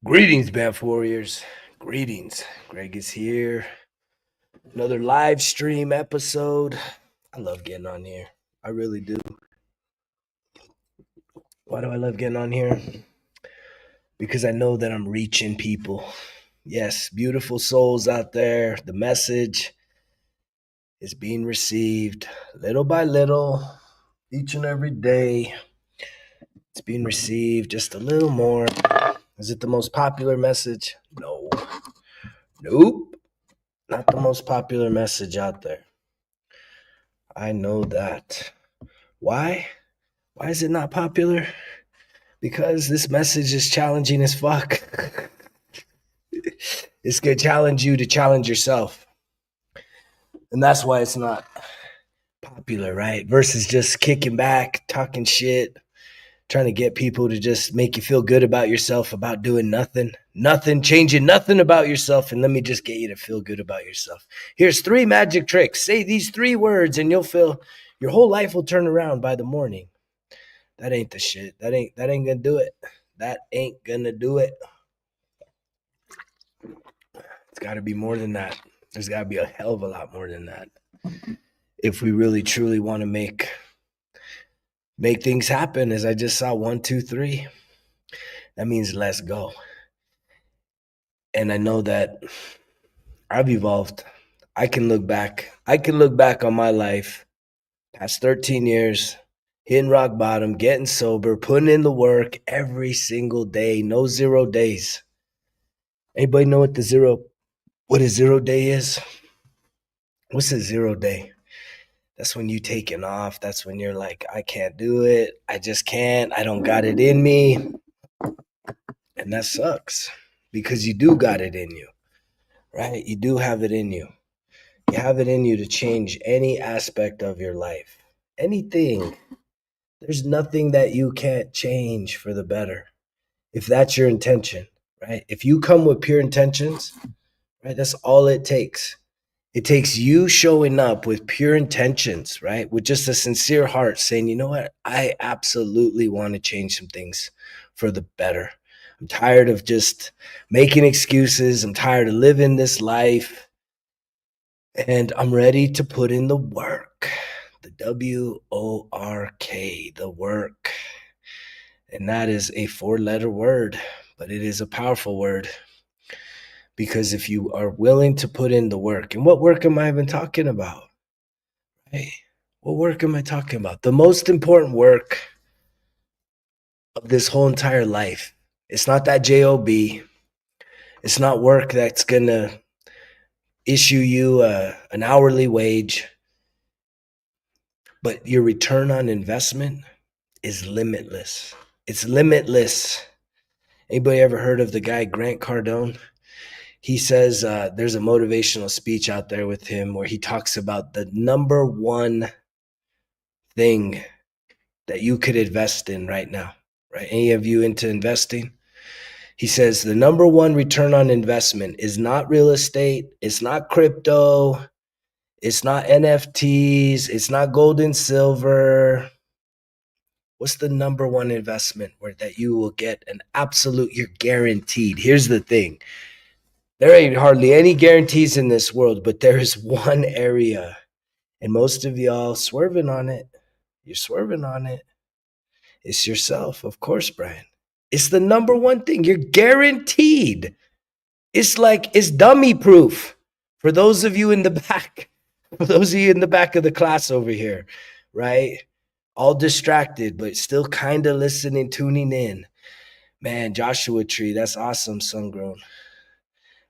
Greetings, Banff Warriors. Greetings. Greg is here. Another live stream episode. I love getting on here. I really do. Why do I love getting on here? Because I know that I'm reaching people. Yes, beautiful souls out there. The message is being received little by little, each and every day. It's being received just a little more. Is it the most popular message? No. Nope. Not the most popular message out there. I know that. Why? Why is it not popular? Because this message is challenging as fuck. It's going to challenge you to challenge yourself. And that's why it's not popular, right? Versus just kicking back, talking shit, trying to get people to just make you feel good about yourself, about doing nothing, changing nothing about yourself. And let me just get you to feel good about yourself. Here's 3 magic tricks. Say these 3 words and you'll feel your whole life will turn around by the morning. That ain't the shit. That ain't gonna do it. That ain't gonna do it. It's gotta be more than that. There's gotta be a hell of a lot more than that. If we really truly want to make things happen, as I just saw 1, 2, 3, that means let's go. And I know that I've evolved. I can look back on my life, past 13 years, hitting rock bottom, getting sober, putting in the work every single day, no 0 days. Anybody know what a 0 day is? What's a 0 day? That's when you taking off. That's when you're like, I can't do it. I just can't. I don't got it in me. And that sucks because you do got it in you, right? You do have it in you. You have it in you to change any aspect of your life. Anything. There's nothing that you can't change for the better. If that's your intention, right? If you come with pure intentions, right? That's all it takes. It takes you showing up with pure intentions, right? With just a sincere heart saying, you know what? I absolutely want to change some things for the better. I'm tired of just making excuses. I'm tired of living this life. And I'm ready to put in the work. The W-O-R-K, the work. And that is a 4-letter word, but it is a powerful word. Because if you are willing to put in the work, and what work am I even talking about? Right? What work am I talking about? The most important work of this whole entire life. It's not that job. It's not work that's gonna issue you an hourly wage, but your return on investment is limitless. It's limitless. Anybody ever heard of the guy Grant Cardone? He says there's a motivational speech out there with him where he talks about the number one thing that you could invest in right now, right? Any of you into investing? He says the number one return on investment is not real estate. It's not crypto. It's not NFTs. It's not gold and silver. What's the number one investment where that you will get an absolute, you're guaranteed. Here's the thing. There ain't hardly any guarantees in this world, but there is one area, and most of y'all swerving on it. You're swerving on it. It's yourself, of course, Brian. It's the number one thing. You're guaranteed. It's dummy proof. For those of you in the back, for those of you in the back of the class over here, right? All distracted, but still kind of listening, tuning in. Man, Joshua Tree, that's awesome, Sungrown.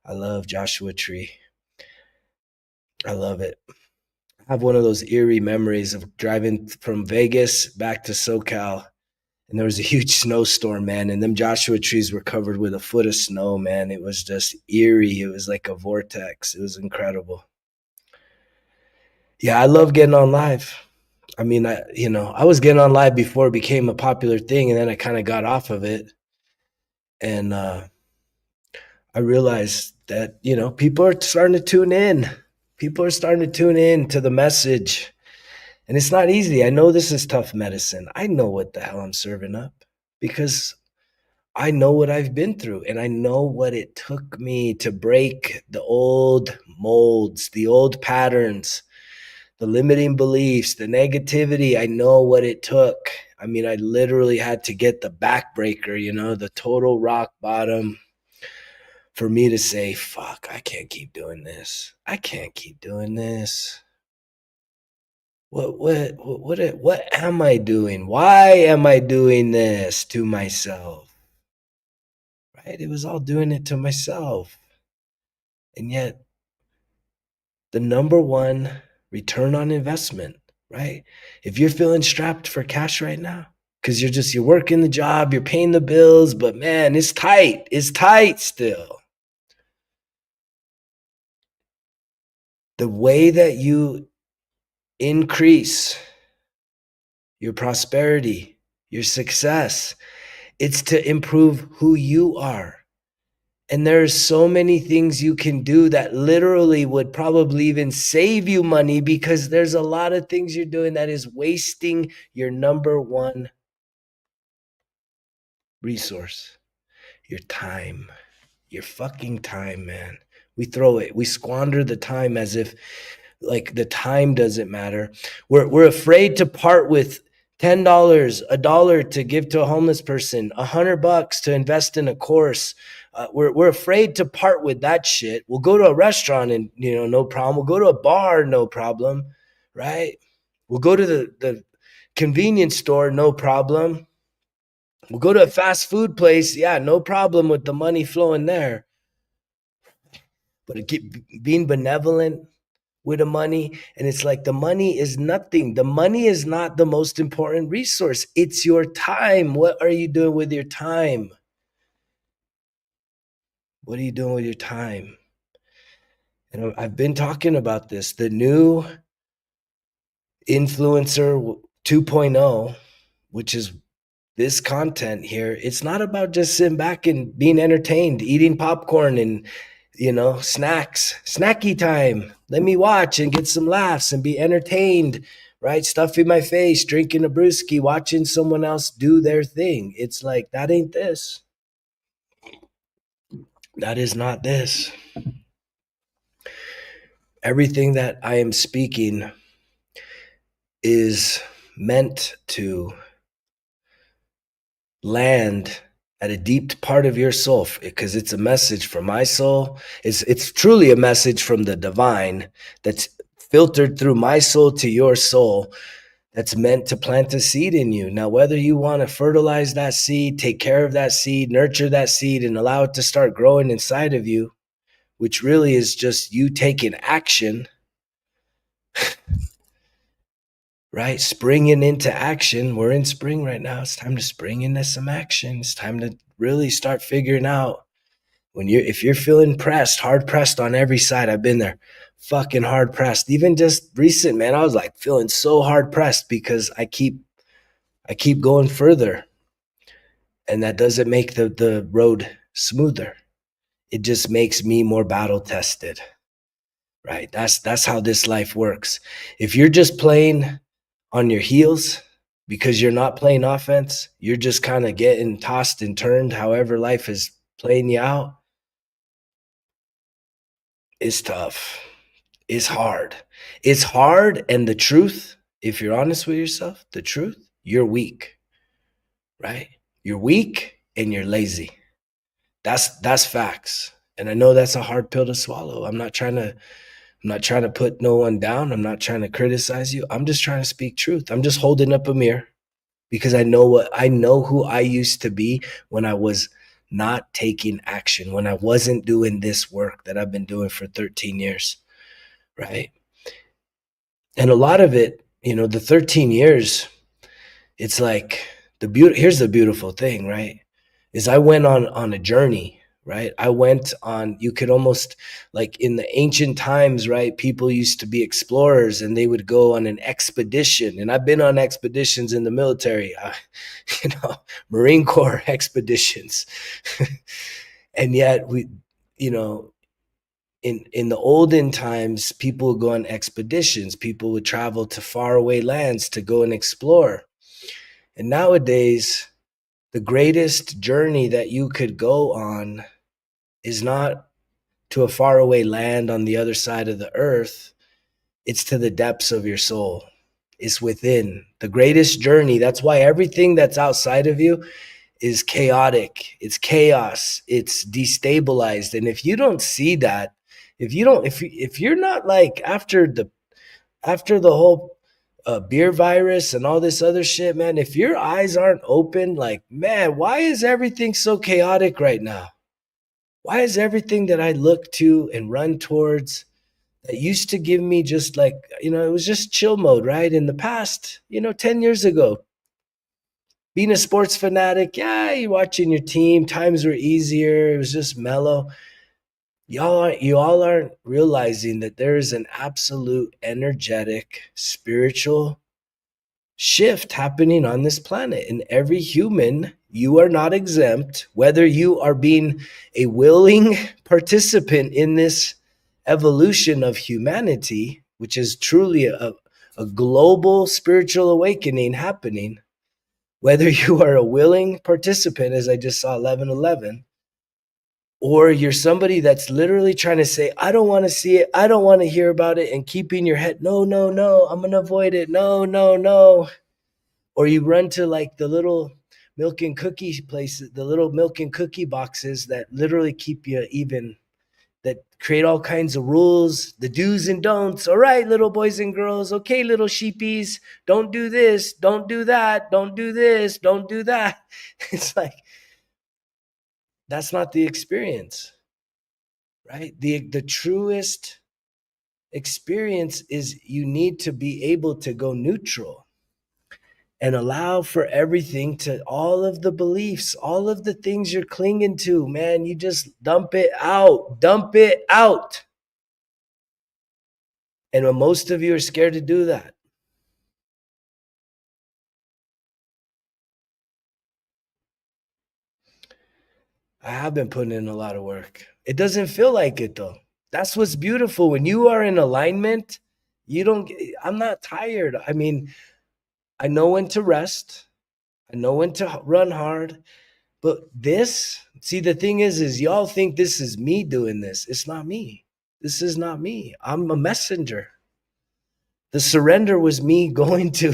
I love Joshua Tree. I love it. I have one of those eerie memories of driving from Vegas back to SoCal, and there was a huge snowstorm, man, and them Joshua trees were covered with a foot of snow, man. It was just eerie. It was like a vortex. It was incredible. Yeah, I love getting on live. I mean, I was getting on live before it became a popular thing, and then I kind of got off of it. And I realized that, people are starting to tune in. People are starting to tune in to the message. And it's not easy. I know this is tough medicine. I know what the hell I'm serving up because I know what I've been through, and I know what it took me to break the old molds, the old patterns, the limiting beliefs, the negativity. I know what it took. I mean, I literally had to get the backbreaker, the total rock bottom for me to say, fuck, I can't keep doing this. I can't keep doing this. What am I doing? Why am I doing this to myself? Right? It was all doing it to myself. And yet, the number one return on investment, right? If you're feeling strapped for cash right now, because you're working the job, you're paying the bills, but man, it's tight. It's tight still. The way that you increase your prosperity, your success, it's to improve who you are. And there's so many things you can do that literally would probably even save you money, because there's a lot of things you're doing that is wasting your number one resource, your time. Your fucking time, man. We squander the time as if like the time doesn't matter. We're afraid to part with $10, $1 to give to a homeless person, $100 to invest in a course. We're afraid to part with that shit. We'll go to a restaurant and no problem. We'll go to a bar, no problem, right? We'll go to the convenience store, no problem. We'll go to a fast food place, yeah, no problem with the money flowing there. But being benevolent with the money, and it's like the money is nothing. The money is not the most important resource. It's your time. What are you doing with your time? What are you doing with your time? And I've been talking about this. The new influencer 2.0, which is this content here, it's not about just sitting back and being entertained, eating popcorn and snacky time. Let me watch and get some laughs and be entertained, right? Stuffing my face, drinking a brewski, watching someone else do their thing. It's like, that ain't this. That is not this. Everything that I am speaking is meant to land at a deep part of your soul, because it's a message from my soul. It's truly a message from the divine that's filtered through my soul to your soul, that's meant to plant a seed in you. Now, whether you want to fertilize that seed, take care of that seed, nurture that seed, and allow it to start growing inside of you, which really is just you taking action, right? Springing into action. We're in spring right now. It's time to spring into some action. It's time to really start figuring out if you're feeling hard pressed on every side. I've been there, fucking hard pressed. Even just recent, man, I was like feeling so hard pressed because I keep going further, and that doesn't make the road smoother. It just makes me more battle tested, right? That's how this life works. If you're just playing on your heels because you're not playing offense, you're just kind of getting tossed and turned however life is playing you out. It's tough. It's hard. It's hard. And the truth, if you're honest with yourself, the truth, you're weak, right? You're weak and you're lazy. That's facts. And I know that's a hard pill to swallow. I'm not trying to put no one down. I'm not trying to criticize you. I'm just trying to speak truth. I'm just holding up a mirror, because I know who I used to be when I was not taking action, when I wasn't doing this work that I've been doing for 13 years, right? And a lot of it, the 13 years, it's like here's the beautiful thing, right? Is I went on a journey, right? I went on, you could almost, like in the ancient times, right? People used to be explorers and they would go on an expedition. And I've been on expeditions in the military, Marine Corps expeditions. And yet in the olden times, people would go on expeditions. People would travel to faraway lands to go and explore. And nowadays, The greatest journey that you could go on is not to a faraway land on the other side of the earth. It's to the depths of your soul. It's within. The greatest journey. That's why everything that's outside of you is chaotic. It's chaos. It's destabilized. And if you don't see that, if you're not like after the whole beer virus and all this other shit, man, if your eyes aren't open, like, man, why is everything so chaotic right now? Why is everything that I look to and run towards that used to give me just like, it was just chill mode, right? In the past, 10 years ago, being a sports fanatic, yeah, you're watching your team, times were easier, it was just mellow. You all aren't realizing that there is an absolute energetic, spiritual shift happening on this planet. And every human, you are not exempt, whether you are being a willing participant in this evolution of humanity, which is truly a global spiritual awakening happening, whether you are a willing participant, as I just saw 11:11, or you're somebody that's literally trying to say, I don't want to see it, I don't want to hear about it, and keeping your head, no, no, no, I'm going to avoid it, no, no, no. Or you run to like the little milk and cookie places, the little milk and cookie boxes that literally keep you even, that create all kinds of rules, the do's and don'ts. All right, little boys and girls. Okay, little sheepies, don't do this, don't do that, don't do this, don't do that. It's like, that's not the experience, right? The truest experience is you need to be able to go neutral and allow for everything, to all of the beliefs, all of the things you're clinging to, man, you just dump it out, dump it out. And most of you are scared to do that. I have been putting in a lot of work. It doesn't feel like it though. That's what's beautiful. When you are in alignment, I'm not tired. I mean, I know when to rest. I know when to run hard. But see, the thing is y'all think this is me doing this. It's not me. This is not me. I'm a messenger. The surrender was me going to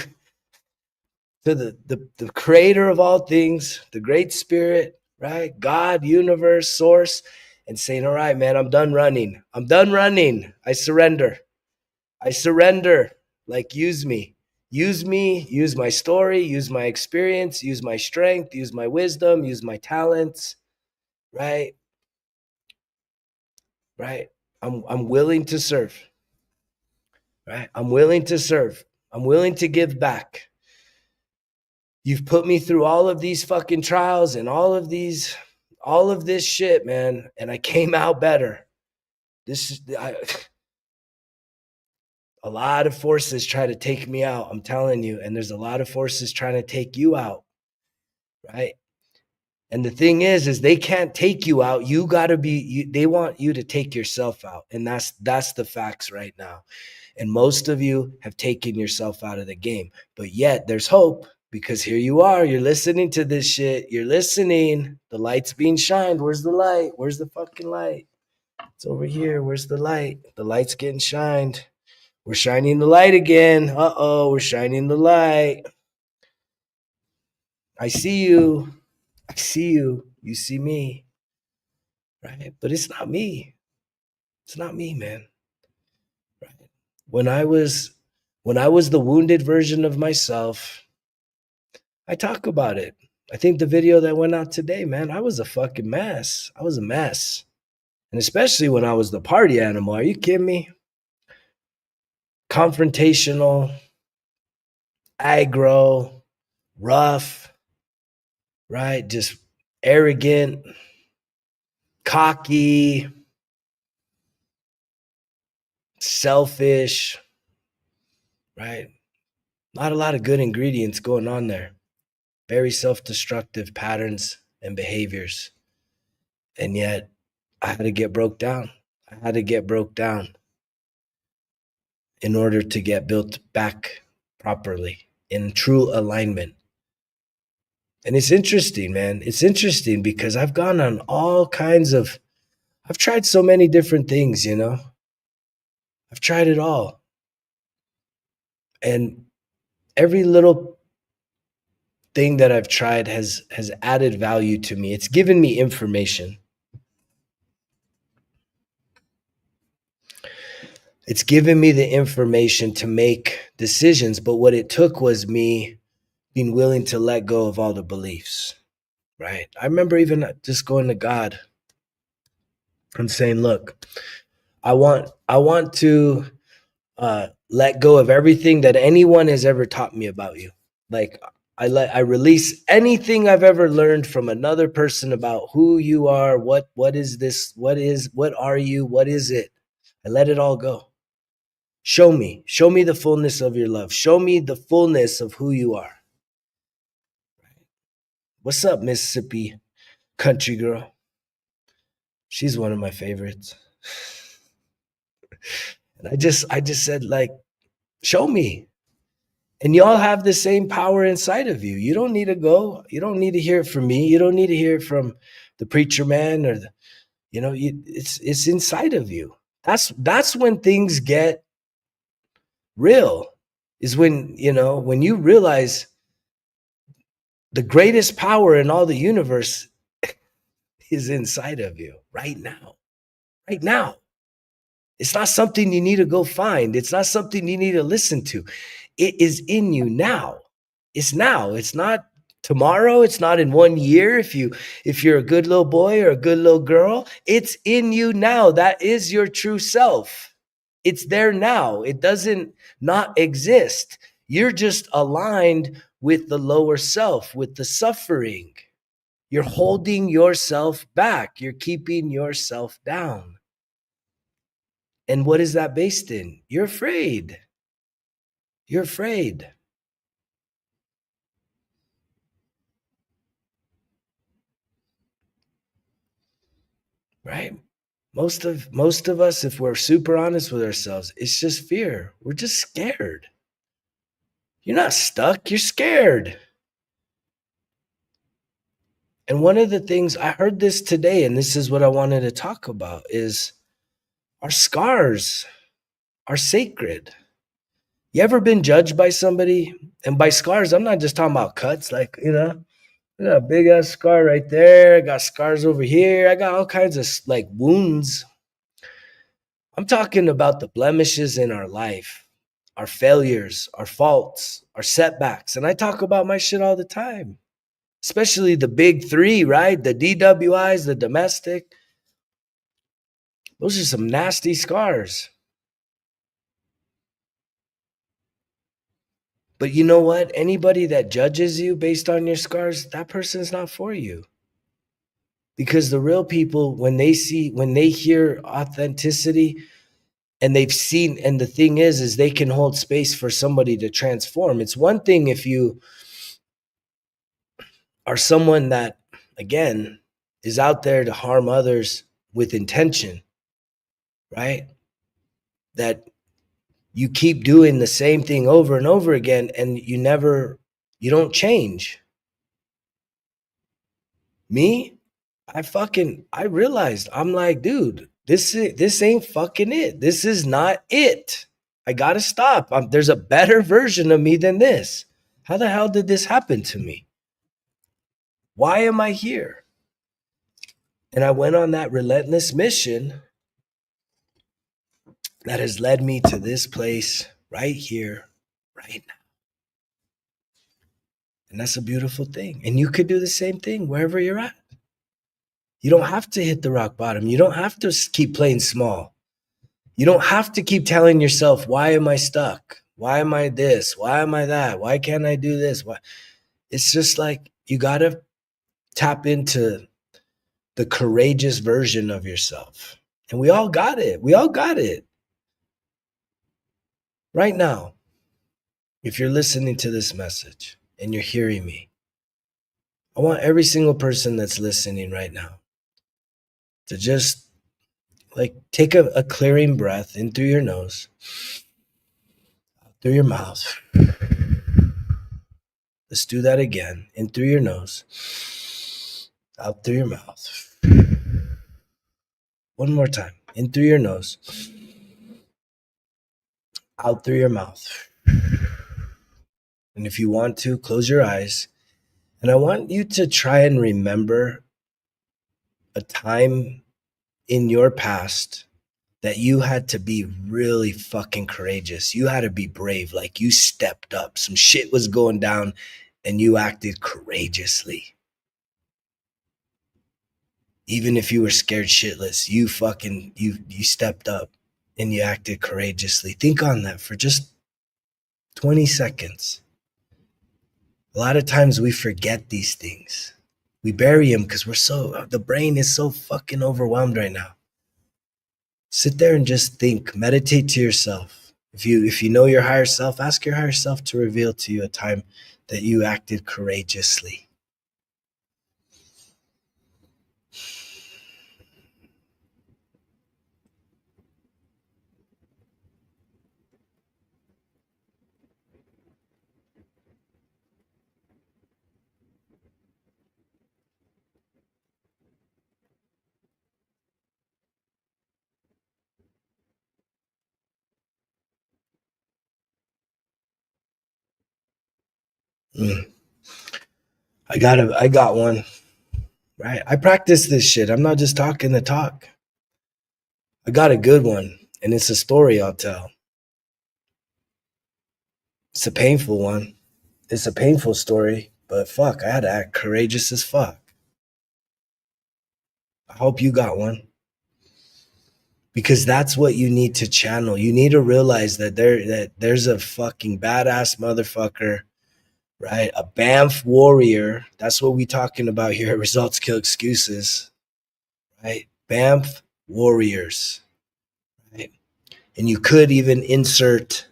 the creator of all things, the great spirit, right? God, universe, source, and saying, all right, man, I'm done running. I'm done running. I surrender. I surrender. Like, use me. Use me, use my story, use my experience, use my strength, use my wisdom, use my talents, right? Right? I'm willing to serve. Right? I'm willing to serve. I'm willing to give back. You've put me through all of these fucking trials and all of this shit, man, and I came out better. A lot of forces try to take me out, I'm telling you, and there's a lot of forces trying to take you out, right? And the thing is they can't take you out. You got to they want you to take yourself out, and that's the facts right now. And most of you have taken yourself out of the game, but yet there's hope, because here you are, you're listening to this shit, you're listening, the light's being shined. Where's the light? Where's the fucking light? It's over here. Where's the light? The light's getting shined. We're shining the light again. Uh-oh, we're shining the light. I see you. I see you. You see me. Right? But it's not me. It's not me, man. Right? When I was the wounded version of myself, I talk about it. I think the video that went out today, man, I was a fucking mess. I was a mess. And especially when I was the party animal. Are you kidding me? Confrontational, aggro, rough, right? Just arrogant, cocky, selfish, right? Not a lot of good ingredients going on there. Very self-destructive patterns and behaviors. And yet I had to get broke down. I had to get broke down in order to get built back properly in true alignment. And it's interesting, man. It's interesting because I've gone on all kinds of, I've tried so many different things, you know? I've tried it all. And every little thing that I've tried has added value to me. It's given me information. It's given me the information to make decisions, but what it took was me being willing to let go of all the beliefs, right? I remember even just going to God and saying, "Look, I want to let go of everything that anyone has ever taught me about you. Like I release anything I've ever learned from another person about who you are, what is this, what are you, what is it? I let it all go. Show me the fullness of your love. Show me the fullness of who you are." What's up, Mississippi country girl? She's one of my favorites. And I just said, like, show me. And y'all have the same power inside of you. You don't need to go. You don't need to hear it from me. You don't need to hear it from the preacher man or the, it's inside of you. That's when things get real. Is when, when you realize the greatest power in all the universe is inside of you right now. Right now. It's not something you need to go find. It's not something you need to listen to. It is in you now. It's now. It's not tomorrow. It's not in 1 year. If you're a good little boy or a good little girl, it's in you now. That is your true self. It's there now. It doesn't not exist. You're just aligned with the lower self, with the suffering. You're holding yourself back. You're keeping yourself down. And what is that based in? You're afraid. You're afraid. Right? Most of us, if we're super honest with ourselves, it's just fear. We're just scared. You're not stuck, you're scared. And one of the things I heard this today, and this is what I wanted to talk about, is our scars are sacred. You ever been judged by somebody? And by scars, I'm not just talking about cuts, like, I got a big ass scar right there. I got scars over here. I got all kinds of like wounds. I'm talking about the blemishes in our life, our failures, our faults, our setbacks. And I talk about my shit all the time, especially the big three, right? The DWIs, the domestic. Those are some nasty scars. But you know what? Anybody that judges you based on your scars, that person's not for you. Because the real people, when they hear authenticity, and they've seen, and the thing is they can hold space for somebody to transform. It's one thing if you are someone that, again, is out there to harm others with intention, right? That you keep doing the same thing over and over again, and you don't change. Me, I realized, I'm like, dude, this ain't fucking it. This is not it. I gotta stop. There's a better version of me than this. How the hell did this happen to me? Why am I here? And I went on that relentless mission that has led me to this place right here, right now. And that's a beautiful thing. And you could do the same thing wherever you're at. You don't have to hit the rock bottom. You don't have to keep playing small. You don't have to keep telling yourself, why am I stuck? Why am I this? Why am I that? Why can't I do this? Why? It's just like you got to tap into the courageous version of yourself. And we all got it. We all got it. Right now, if you're listening to this message and you're hearing me, I want every single person that's listening right now to just like take a clearing breath in through your nose, through your mouth. Let's do that again. In through your nose, out through your mouth. One more time. In through your nose, out through your mouth. And if you want to, close your eyes. And I want you to try and remember a time in your past that you had to be really fucking courageous. You had to be brave. Like you stepped up. Some shit was going down and you acted courageously. Even if you were scared shitless, you stepped up and you acted courageously. Think on that for just 20 seconds. A lot of times we forget these things. We bury them because the brain is so fucking overwhelmed right now. Sit there and just think, meditate to yourself. If you know your higher self, ask your higher self to reveal to you a time that you acted courageously. Mm. I got one. Right. I practice this shit. I'm not just talking the talk. I got a good one, and it's a story I'll tell. It's a painful one. It's a painful story, but fuck, I had to act courageous as fuck. I hope you got one. Because that's what you need to channel. You need to realize that there's a fucking badass motherfucker, right? A Banff warrior. That's what we talking about here at Results Kill Excuses, right? Banff warriors, right? And you could even insert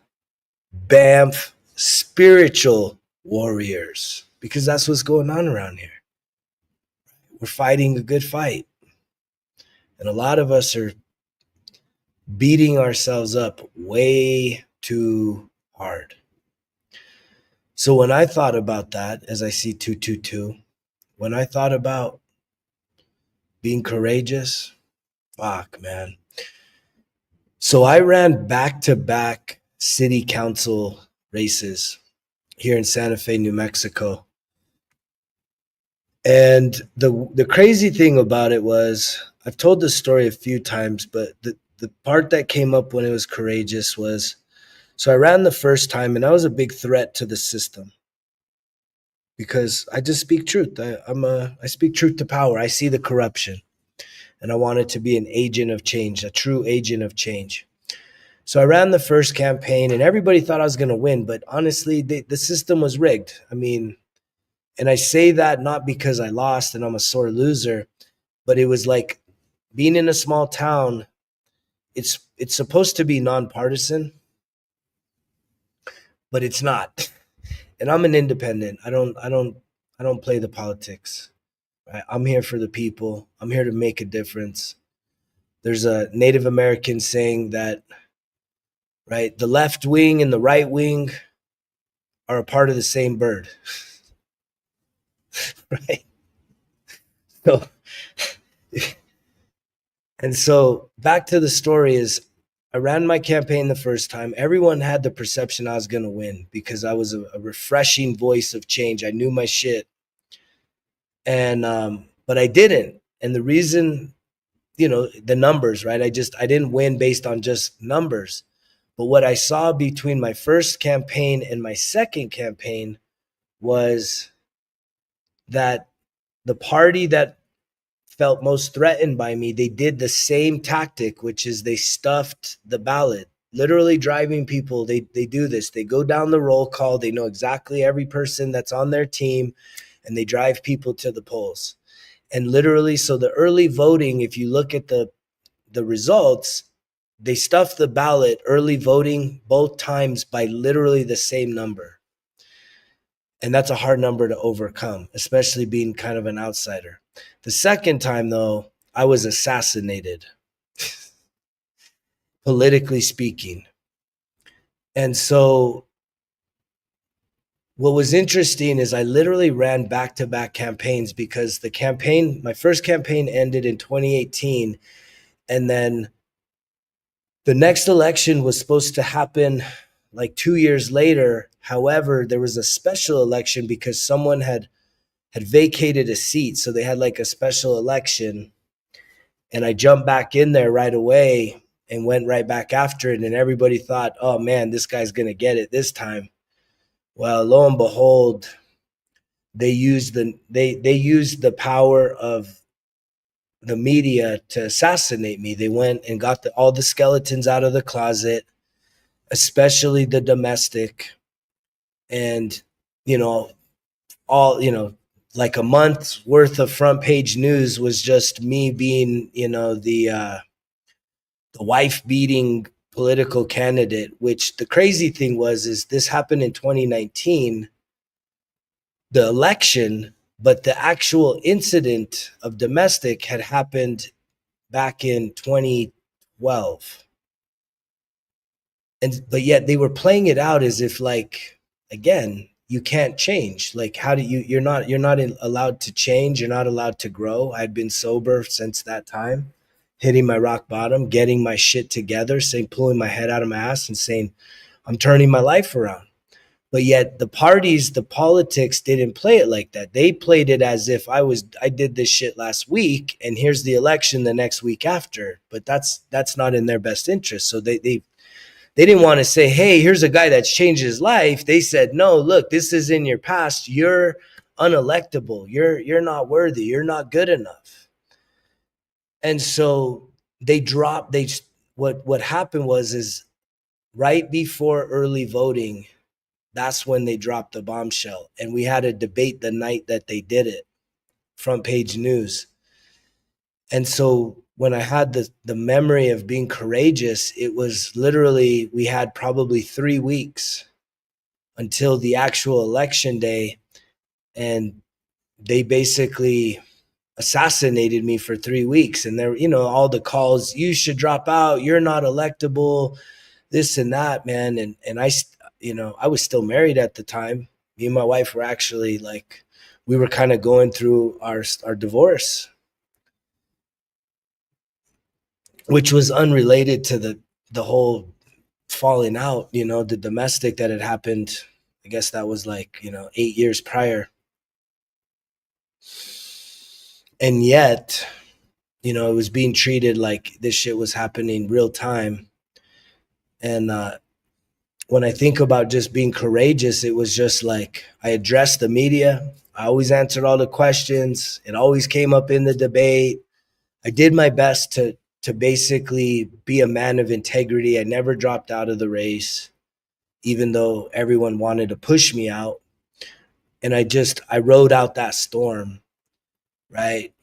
Banff spiritual warriors because that's what's going on around here. We're fighting a good fight. And a lot of us are beating ourselves up way too hard. So when I thought about that, as I see 222, when I thought about being courageous, fuck, man. So I ran back-to-back city council races here in Santa Fe, New Mexico. And the crazy thing about it was, I've told this story a few times, but the part that came up when it was courageous was, so I ran the first time and I was a big threat to the system because I just speak truth. I speak truth to power. I see the corruption and I wanted to be an agent of change, a true agent of change. So I ran the first campaign and everybody thought I was going to win, but honestly, the system was rigged. I mean, and I say that not because I lost and I'm a sore loser, but it was like being in a small town. It's supposed to be nonpartisan, but it's not. And I'm an independent. I don't play the politics. Right? I'm here for the people. I'm here to make a difference. There's a Native American saying that, right, the left wing and the right wing are a part of the same bird. Right? So and so back to the story is, I ran my campaign the first time. Everyone had the perception I was going to win because I was a refreshing voice of change. I knew my shit. And but I didn't. And the reason, the numbers, right? I didn't win based on just numbers. But what I saw between my first campaign and my second campaign was that the party that felt most threatened by me, they did the same tactic, which is they stuffed the ballot, literally driving people. They do this. They go down the roll call. They know exactly every person that's on their team, and they drive people to the polls. And literally, so the early voting, if you look at the results, they stuffed the ballot early voting both times by literally the same number. And that's a hard number to overcome, especially being kind of an outsider. The second time, though, I was assassinated, politically speaking. And so what was interesting is I literally ran back-to-back campaigns because my first campaign ended in 2018, and then the next election was supposed to happen like 2 years later. However, there was a special election because someone had vacated a seat, so they had like a special election, and I jumped back in there right away and went right back after it, and everybody thought, oh man, this guy's gonna get it this time. Well, lo and behold, they used the power of the media to assassinate me. They went and got all the skeletons out of the closet, especially the domestic, and you know all like a month's worth of front page news was just me being the wife beating political candidate. Which the crazy thing was is this happened in 2019, the election, but the actual incident of domestic had happened back in 2012. But yet they were playing it out as if, like, again, you can't change. Like, how do you're not allowed to change, you're not allowed to grow. I'd been sober since that time, hitting my rock bottom, getting my shit together, saying, pulling my head out of my ass and saying, I'm turning my life around. But yet the parties, the politics didn't play it like that. They played it as if I did this shit last week and here's the election the next week after. But that's not in their best interest. So they didn't want to say, hey, here's a guy that's changed his life. They said, no, look, this is in your past. You're unelectable. You're not worthy. You're not good enough. And so what happened is right before early voting, that's when they dropped the bombshell. And we had a debate the night that they did it, front page news. And so when I had the memory of being courageous, it was literally, we had probably 3 weeks until the actual election day. And they basically assassinated me for 3 weeks. And there, all the calls, you should drop out, you're not electable, this and that, man. And I was still married at the time. Me and my wife were actually like, we were kind of going through our divorce, which was unrelated to the whole falling out, the domestic that had happened. I guess that was like, 8 years prior. And yet, it was being treated like this shit was happening real time. And when I think about just being courageous, it was just like I addressed the media. I always answered all the questions. It always came up in the debate. I did my best to basically be a man of integrity. I never dropped out of the race, even though everyone wanted to push me out. And I rode out that storm, right?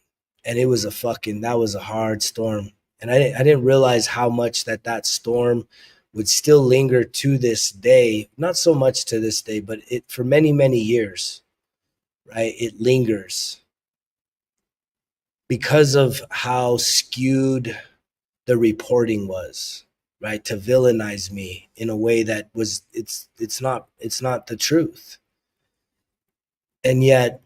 And that was a hard storm. And I didn't realize how much that storm would still linger to this day. Not so much to this day, but for many, many years, right? It lingers because of how skewed the reporting was, right? To villainize me in a way that was, it's not the truth. And yet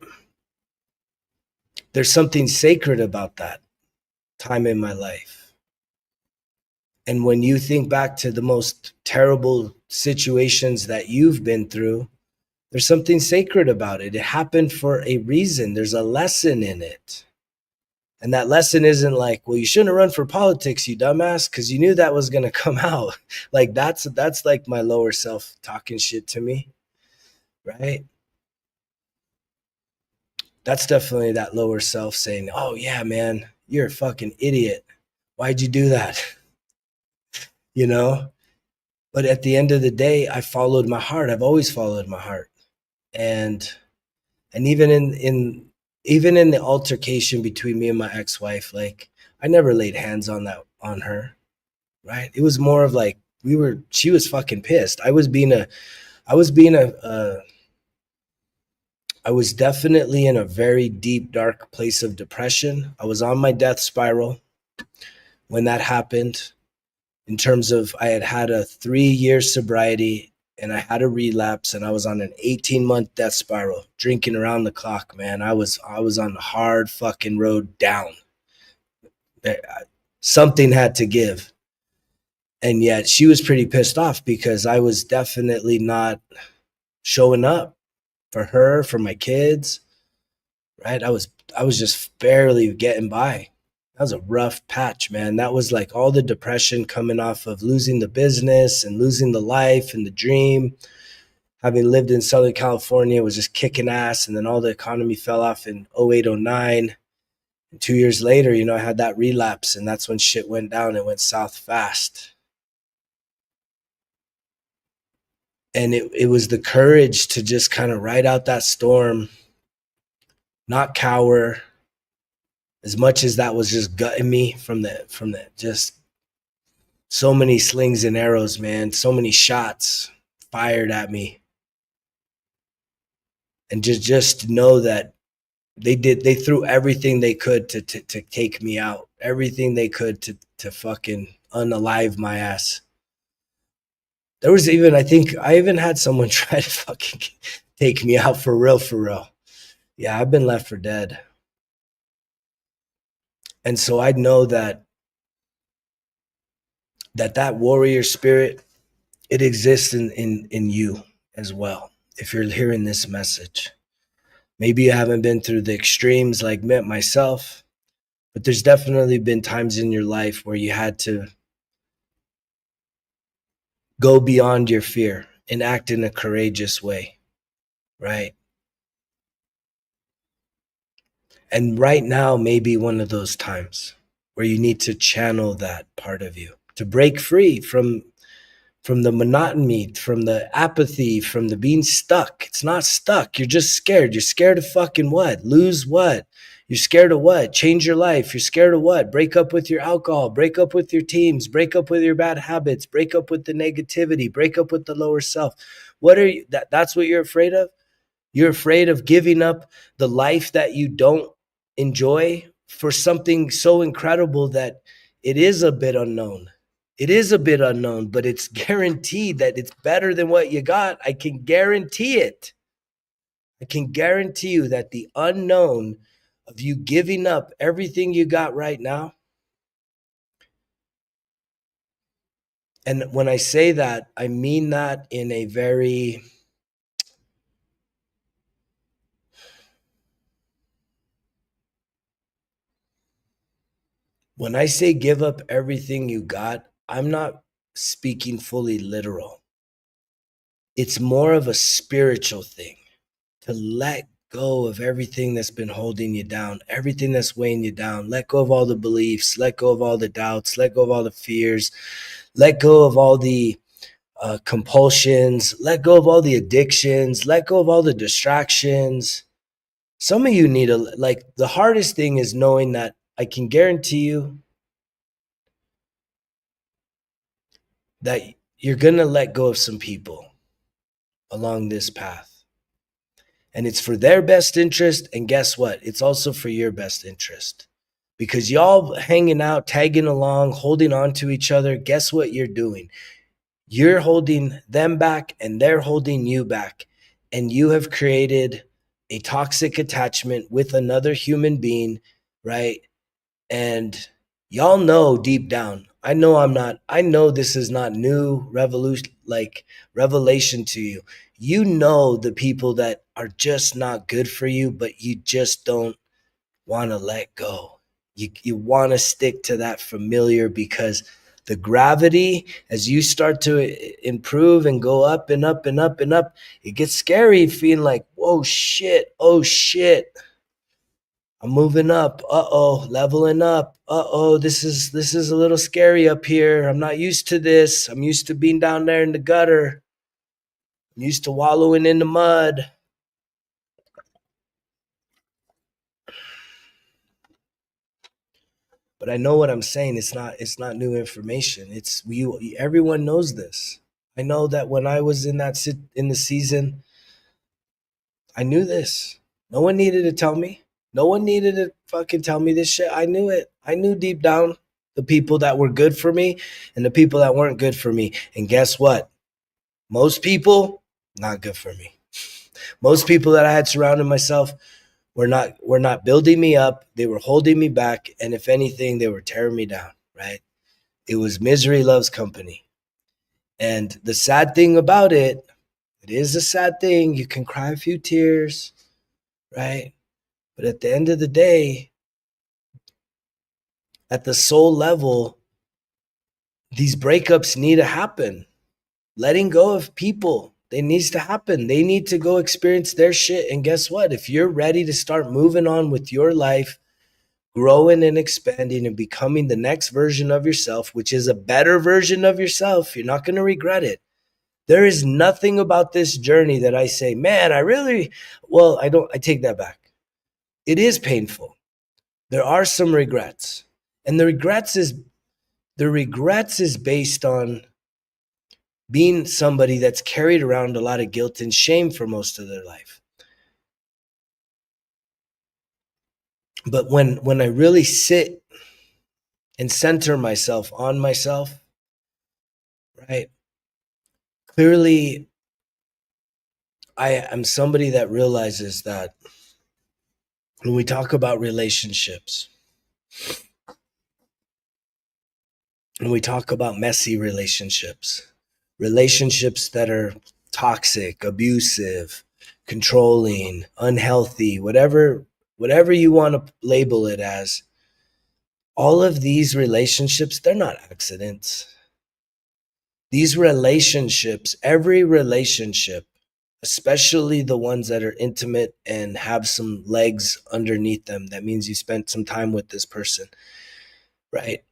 there's something sacred about that time in my life. And when you think back to the most terrible situations that you've been through, there's something sacred about it. It happened for a reason. There's a lesson in it. And that lesson isn't like, well, you shouldn't have run for politics, you dumbass, because you knew that was going to come out. Like that's like my lower self talking shit to me, right? That's definitely that lower self saying, oh yeah, man, you're a fucking idiot. Why'd you do that? But at the end of the day, I followed my heart. I've always followed my heart. And even in the altercation between me and my ex-wife, like I never laid hands on her, right? It was more of like she was fucking pissed. I was definitely in a very deep, dark place of depression. I was on my death spiral when that happened, in terms of I had had a 3-year sobriety. and I had a relapse, and I was on an 18-month death spiral, drinking around the clock, man. I was on the hard fucking road down. Something had to give. And yet she was pretty pissed off because I was definitely not showing up for her, for my kids, right? I was just barely getting by. That was a rough patch, man. That was like all the depression coming off of losing the business and losing the life and the dream. Having lived in Southern California, was just kicking ass, and then all the economy fell off in 08, 09. And 2 years later, I had that relapse, and that's when shit went down. It went south fast. And it was the courage to just kind of ride out that storm, not cower, as much as that was just gutting me from the just so many slings and arrows, man, so many shots fired at me. And just know that they threw everything they could to take me out, everything they could to fucking unalive my ass. There was even, I think I even had someone try to fucking take me out for real, for real. Yeah, I've been left for dead. And so I know that warrior spirit, it exists in you as well. If you're hearing this message, maybe you haven't been through the extremes like myself, but there's definitely been times in your life where you had to go beyond your fear and act in a courageous way, right? And right now may be one of those times where you need to channel that part of you to break free from the monotony, from the apathy, from the being stuck. It's not stuck. You're just scared. You're scared of fucking what? Lose what? You're scared of what? Change your life. You're scared of what? Break up with your alcohol. Break up with your teams. Break up with your bad habits. Break up with the negativity. Break up with the lower self. What are you? That's what you're afraid of? You're afraid of giving up the life that you don't enjoy for something so incredible that it is a bit unknown. It is a bit unknown, but it's guaranteed that it's better than what you got. I can guarantee it. I can guarantee you that the unknown of you giving up everything you got right now. And when I say that, I mean that in a very when I say give up everything you got, I'm not speaking fully literal. It's more of a spiritual thing to let go of everything that's been holding you down, everything that's weighing you down. Let go of all the beliefs, let go of all the doubts, let go of all the fears, let go of all the compulsions, let go of all the addictions, let go of all the distractions. Some of you need the hardest thing is knowing that I can guarantee you that you're going to let go of some people along this path. And it's for their best interest. And guess what? It's also for your best interest. Because y'all hanging out, tagging along, holding on to each other, guess what you're doing? You're holding them back and they're holding you back. And you have created a toxic attachment with another human being, right? And y'all know deep down, I know this is not new revelation to you. You know the people that are just not good for you, but you just don't want to let go. You want to stick to that familiar because the gravity, as you start to improve and go up and up and up and up, it gets scary feeling like, whoa, shit, oh shit. I'm moving up. Uh-oh, leveling up. Uh-oh, this is a little scary up here. I'm not used to this. I'm used to being down there in the gutter. I'm used to wallowing in the mud. But I know what I'm saying. It's not new information. It's everyone knows this. I know that when I was in the season, I knew this. No one needed to tell me. No one needed to fucking tell me this shit. I knew it. I knew deep down the people that were good for me and the people that weren't good for me. And guess what? Most people, not good for me. Most people that I had surrounded myself were not building me up. They were holding me back. And if anything, they were tearing me down, right? It was misery loves company. And the sad thing about it, it is a sad thing. You can cry a few tears, right? But at the end of the day, at the soul level, these breakups need to happen. Letting go of people, it needs to happen. They need to go experience their shit. And guess what? If you're ready to start moving on with your life, growing and expanding and becoming the next version of yourself, which is a better version of yourself, you're not going to regret it. There is nothing about this journey that I say, man, I take that back. It is painful. There are some regrets. And the regrets is based on being somebody that's carried around a lot of guilt and shame for most of their life. But when I really sit and center myself on myself, right? Clearly, I am somebody that realizes that when we talk about relationships, when we talk about messy relationships that are toxic, abusive, controlling, unhealthy, whatever you want to label it as, all of these relationships, they're not accidents. These relationships, every relationship, especially the ones that are intimate and have some legs underneath them, that means you spent some time with this person, right?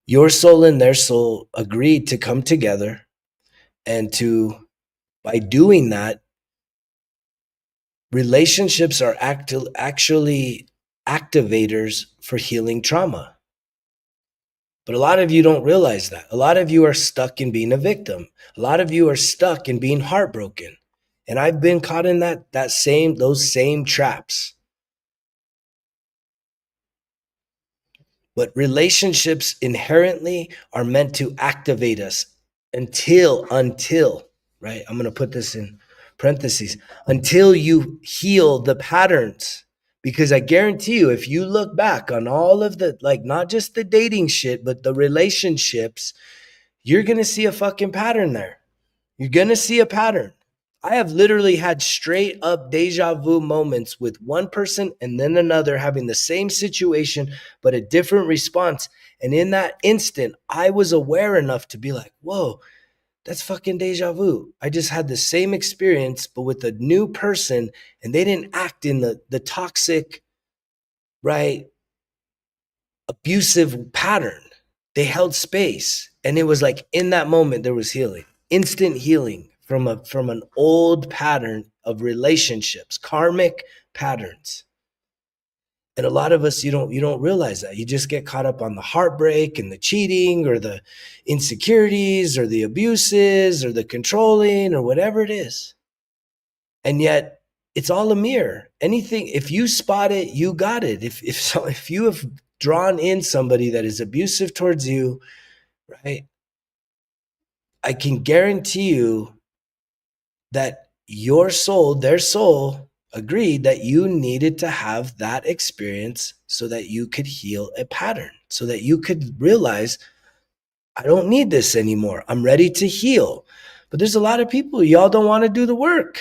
Your soul and their soul agreed to come together, and by doing that, relationships are actually activators for healing trauma. But a lot of you don't realize that. A lot of you are stuck in being a victim. A lot of you are stuck in being heartbroken. And I've been caught in those same traps. But relationships inherently are meant to activate us until, right? I'm going to put this in parentheses, until you heal the patterns. Because I guarantee you, if you look back on all of the, like, not just the dating shit, but the relationships, you're going to see a fucking pattern there. You're going to see a pattern. I have literally had straight up deja vu moments with one person and then another having the same situation, but a different response. And in that instant, I was aware enough to be like, whoa, that's fucking deja vu. I just had the same experience, but with a new person, and they didn't act in the toxic, right, abusive pattern. They held space. And it was like in that moment, there was healing, instant healing from an old pattern of relationships, karmic patterns. And a lot of us, you don't realize that. You just get caught up on the heartbreak and the cheating or the insecurities or the abuses or the controlling or whatever it is. And yet it's all a mirror. Anything, if you spot it, you got it. If you have drawn in somebody that is abusive towards you, right? I can guarantee you that their soul agreed that you needed to have that experience so that you could heal a pattern, so that you could realize, I don't need this anymore. I'm ready to heal. But there's a lot of people, y'all don't want to do the work.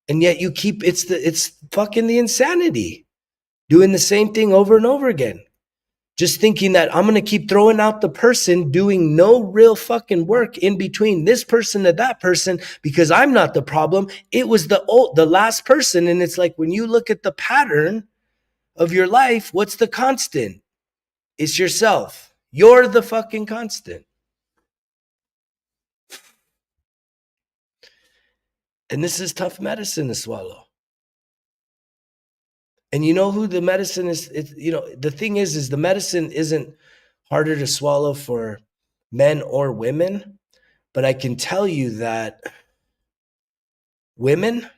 And yet it's fucking the insanity. Doing the same thing over and over again. Just thinking that I'm going to keep throwing out the person doing no real fucking work in between this person to that person because I'm not the problem. It was the last person. And it's like, when you look at the pattern of your life, what's the constant? It's yourself. You're the fucking constant. And this is tough medicine to swallow. And you know who the medicine is? The thing is the medicine isn't harder to swallow for men or women. But I can tell you that women,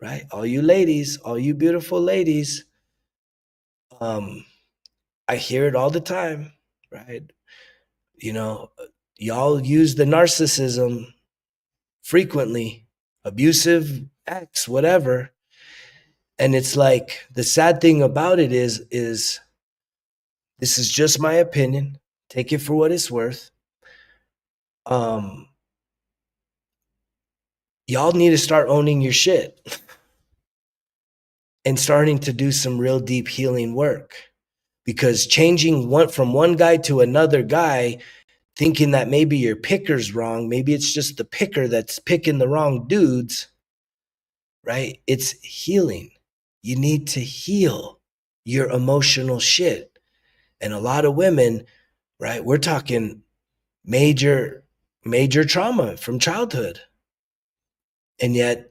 right? All you ladies, all you beautiful ladies, um, I hear it all the time, right? You know, y'all use the narcissism frequently, abusive ex, whatever. And it's like the sad thing about it is this is just my opinion. Take it for what it's worth. Um, y'all need to start owning your shit and starting to do some real deep healing work. Because changing from one guy to another guy, thinking that maybe your picker's wrong, maybe it's just the picker that's picking the wrong dudes, right? It's healing. You need to heal your emotional shit. And a lot of women, right? We're talking major trauma from childhood. And yet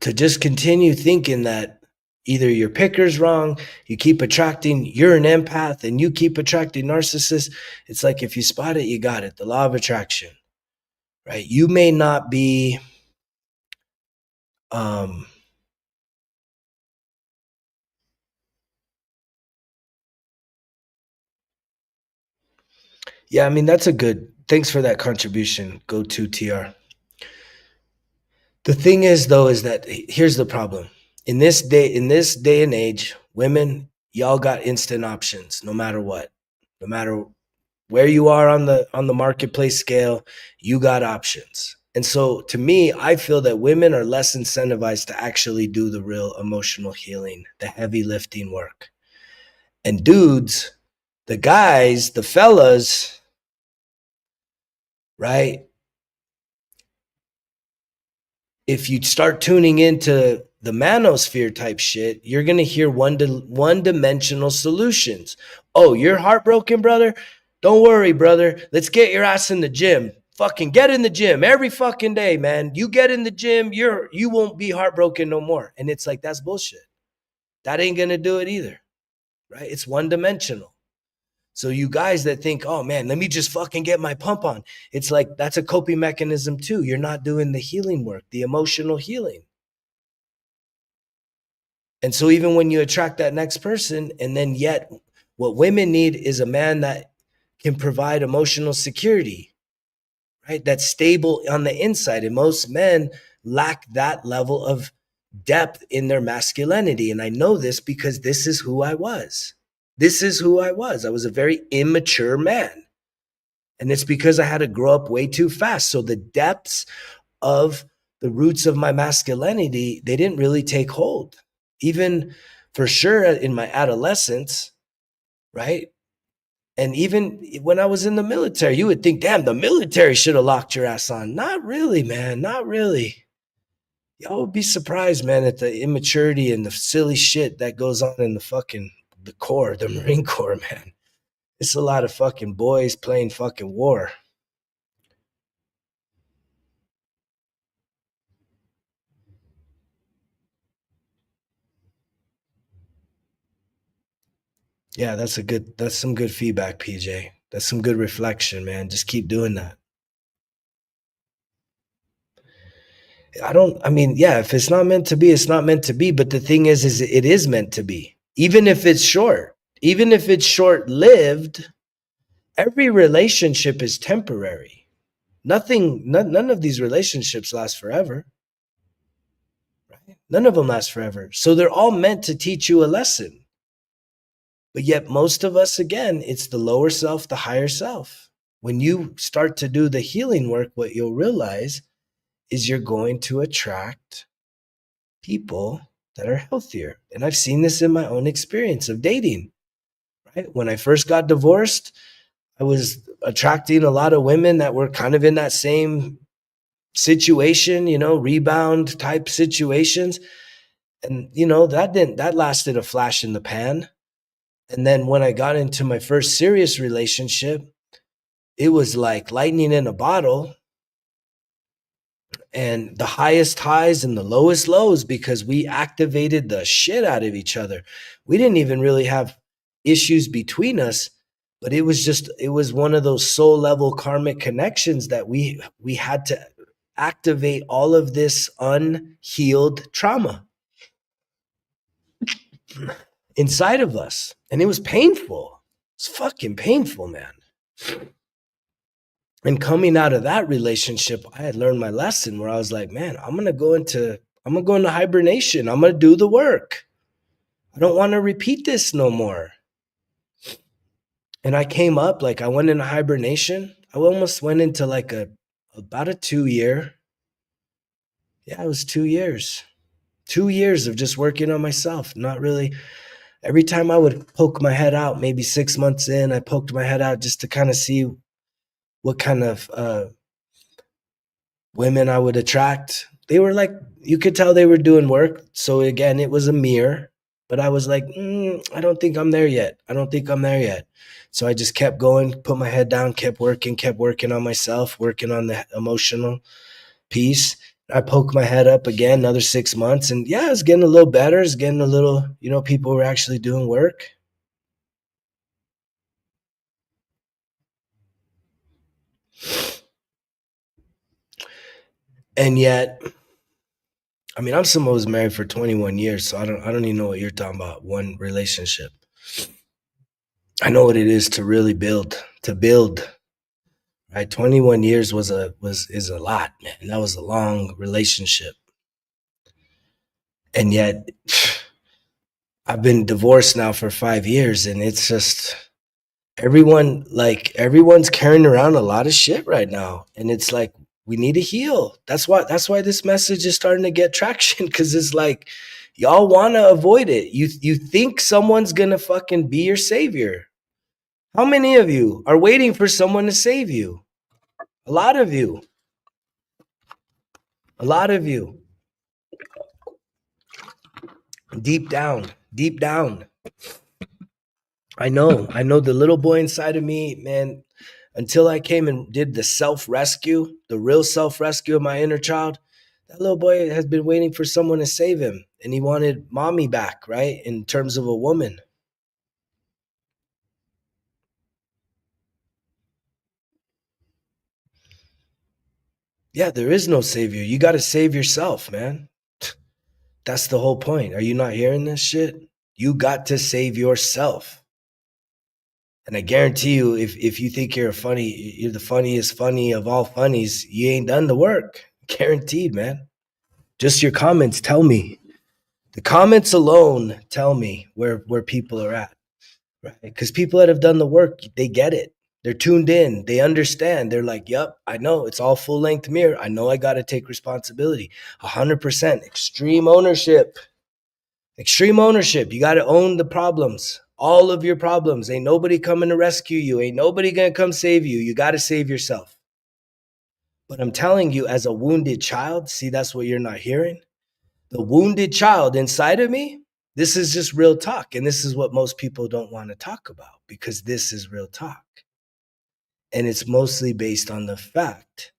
to just continue thinking that either your picker's wrong, you're an empath and you keep attracting narcissists. It's like, if you spot it, you got it. The law of attraction, right? You may not be, yeah, I mean, thanks for that contribution. Go to TR. The thing is, though, is that here's the problem. In this day and age, women, y'all got instant options no matter what. No matter where you are on the marketplace scale, you got options. And so to me, I feel that women are less incentivized to actually do the real emotional healing, the heavy lifting work. And dudes, the guys, the fellas, right? If you start tuning into the manosphere type shit, you're going to hear one-dimensional solutions. Oh, you're heartbroken, brother? Don't worry, brother. Let's get your ass in the gym. Fucking get in the gym every fucking day, man. You get in the gym, you won't be heartbroken no more. And it's like, that's bullshit. That ain't going to do it either, right? It's one-dimensional. So you guys that think, oh man, let me just fucking get my pump on. It's like, that's a coping mechanism too. You're not doing the healing work, the emotional healing. And so even when you attract that next person, and then yet what women need is a man that can provide emotional security, right? That's stable on the inside. And most men lack that level of depth in their masculinity. And I know this because this is who I was. This is who I was. I was a very immature man. And it's because I had to grow up way too fast. So the depths of the roots of my masculinity, they didn't really take hold. Even for sure in my adolescence, right? And even when I was in the military, you would think, damn, the military should have locked your ass on. Not really, man. Not really. Y'all would be surprised, man, at the immaturity and the silly shit that goes on in the Corps, the Marine Corps, man. It's a lot of fucking boys playing fucking war. Yeah, that's some good feedback, PJ. That's some good reflection, man. Just keep doing that. I mean, yeah, if it's not meant to be, it's not meant to be. But the thing is it is meant to be. Even if it's short, even if it's short lived, every relationship is temporary. None of these relationships last forever. Right? None of them last forever. So they're all meant to teach you a lesson. But yet, most of us, again, it's the lower self, the higher self. When you start to do the healing work, what you'll realize is you're going to attract people that are healthier. And I've seen this in my own experience of dating, right? When I first got divorced, I was attracting a lot of women that were kind of in that same situation, rebound type situations. And, that lasted a flash in the pan. And then when I got into my first serious relationship, it was like lightning in a bottle, and the highest highs and the lowest lows, because we activated the shit out of each other. We didn't even really have issues between us, but it was one of those soul level karmic connections that we had to activate all of this unhealed trauma inside of us. And it was painful. It's fucking painful, man. And coming out of that relationship, I had learned my lesson where I was like, man, I'm gonna go into hibernation. I'm gonna do the work. I don't want to repeat this no more. And I came up, like I went into hibernation. I almost went into like about a 2 year. Yeah, it was 2 years. 2 years of just working on myself. Not really. Every time I would poke my head out, maybe 6 months in, I poked my head out just to kind of see what kind of women I would attract. They were like, you could tell they were doing work. So again, it was a mirror, but I was like, I don't think I'm there yet. I don't think I'm there yet. So I just kept going, put my head down, kept working on myself, working on the emotional piece. I poked my head up again, another 6 months. And yeah, it's getting a little better. It's getting a little, people were actually doing work. And yet, I mean, I'm someone who's married for 21 years, so I don't even know what you're talking about. One relationship. I know what it is to really build. Right, 21 years is a lot, man. That was a long relationship, and yet I've been divorced now for 5 years, and it's just everyone's carrying around a lot of shit right now, and it's like we need to heal. That's why this message is starting to get traction because it's like y'all want to avoid it. You think someone's gonna fucking be your savior. How many of you are waiting for someone to save you? A lot of you. A lot of you. Deep down. I know the little boy inside of me, man, until I came and did the self-rescue, the real self-rescue of my inner child, that little boy has been waiting for someone to save him. And he wanted mommy back, right? In terms of a woman. Yeah, there is no savior. You got to save yourself, man. That's the whole point. Are you not hearing this shit? You got to save yourself. And I guarantee you, if you think you're the funniest funny of all funnies, you ain't done the work. Guaranteed, man. Just your comments tell me. The comments alone tell me where people are at. Right? Because people that have done the work, they get it. They're tuned in. They understand. They're like, yep, I know. It's all full length mirror. I know I got to take responsibility. 100%. Extreme ownership. Extreme ownership. You got to own the problems. All of your problems. Ain't nobody coming to rescue you. Ain't nobody going to come save you. You got to save yourself. But I'm telling you, as a wounded child, see, that's what you're not hearing. The wounded child inside of me, this is just real talk. And this is what most people don't want to talk about because this is real talk. And it's mostly based on the fact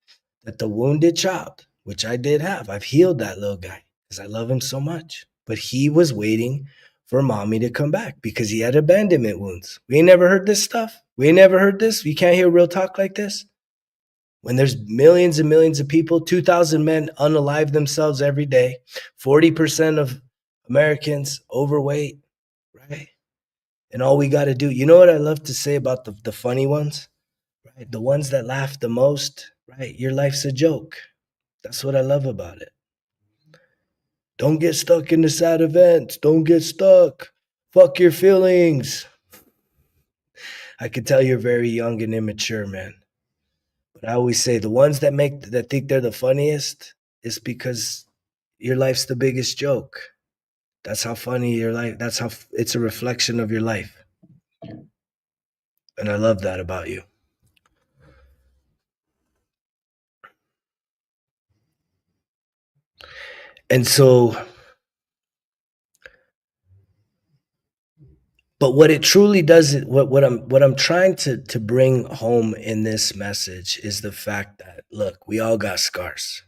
that the wounded child, which I did have, I've healed that little guy because I love him so much. But he was waiting for mommy to come back because he had abandonment wounds. We ain't never heard this stuff. We ain't never heard this. You can't hear real talk like this. When there's millions and millions of people, 2,000 men unalive themselves every day, 40% of Americans overweight, right? And all we got to do, you know what I love to say about the funny ones, right? The ones that laugh the most, right? Your life's a joke. That's what I love about it. Don't get stuck in the sad events. Don't get stuck. Fuck your feelings. I could tell you're very young and immature, man. But I always say the ones that think they're the funniest is because your life's the biggest joke. That's how funny your life. That's how it's a reflection of your life, and I love that about you. And so, but what it truly does, what I'm trying to bring home in this message is the fact that look, we all got scars,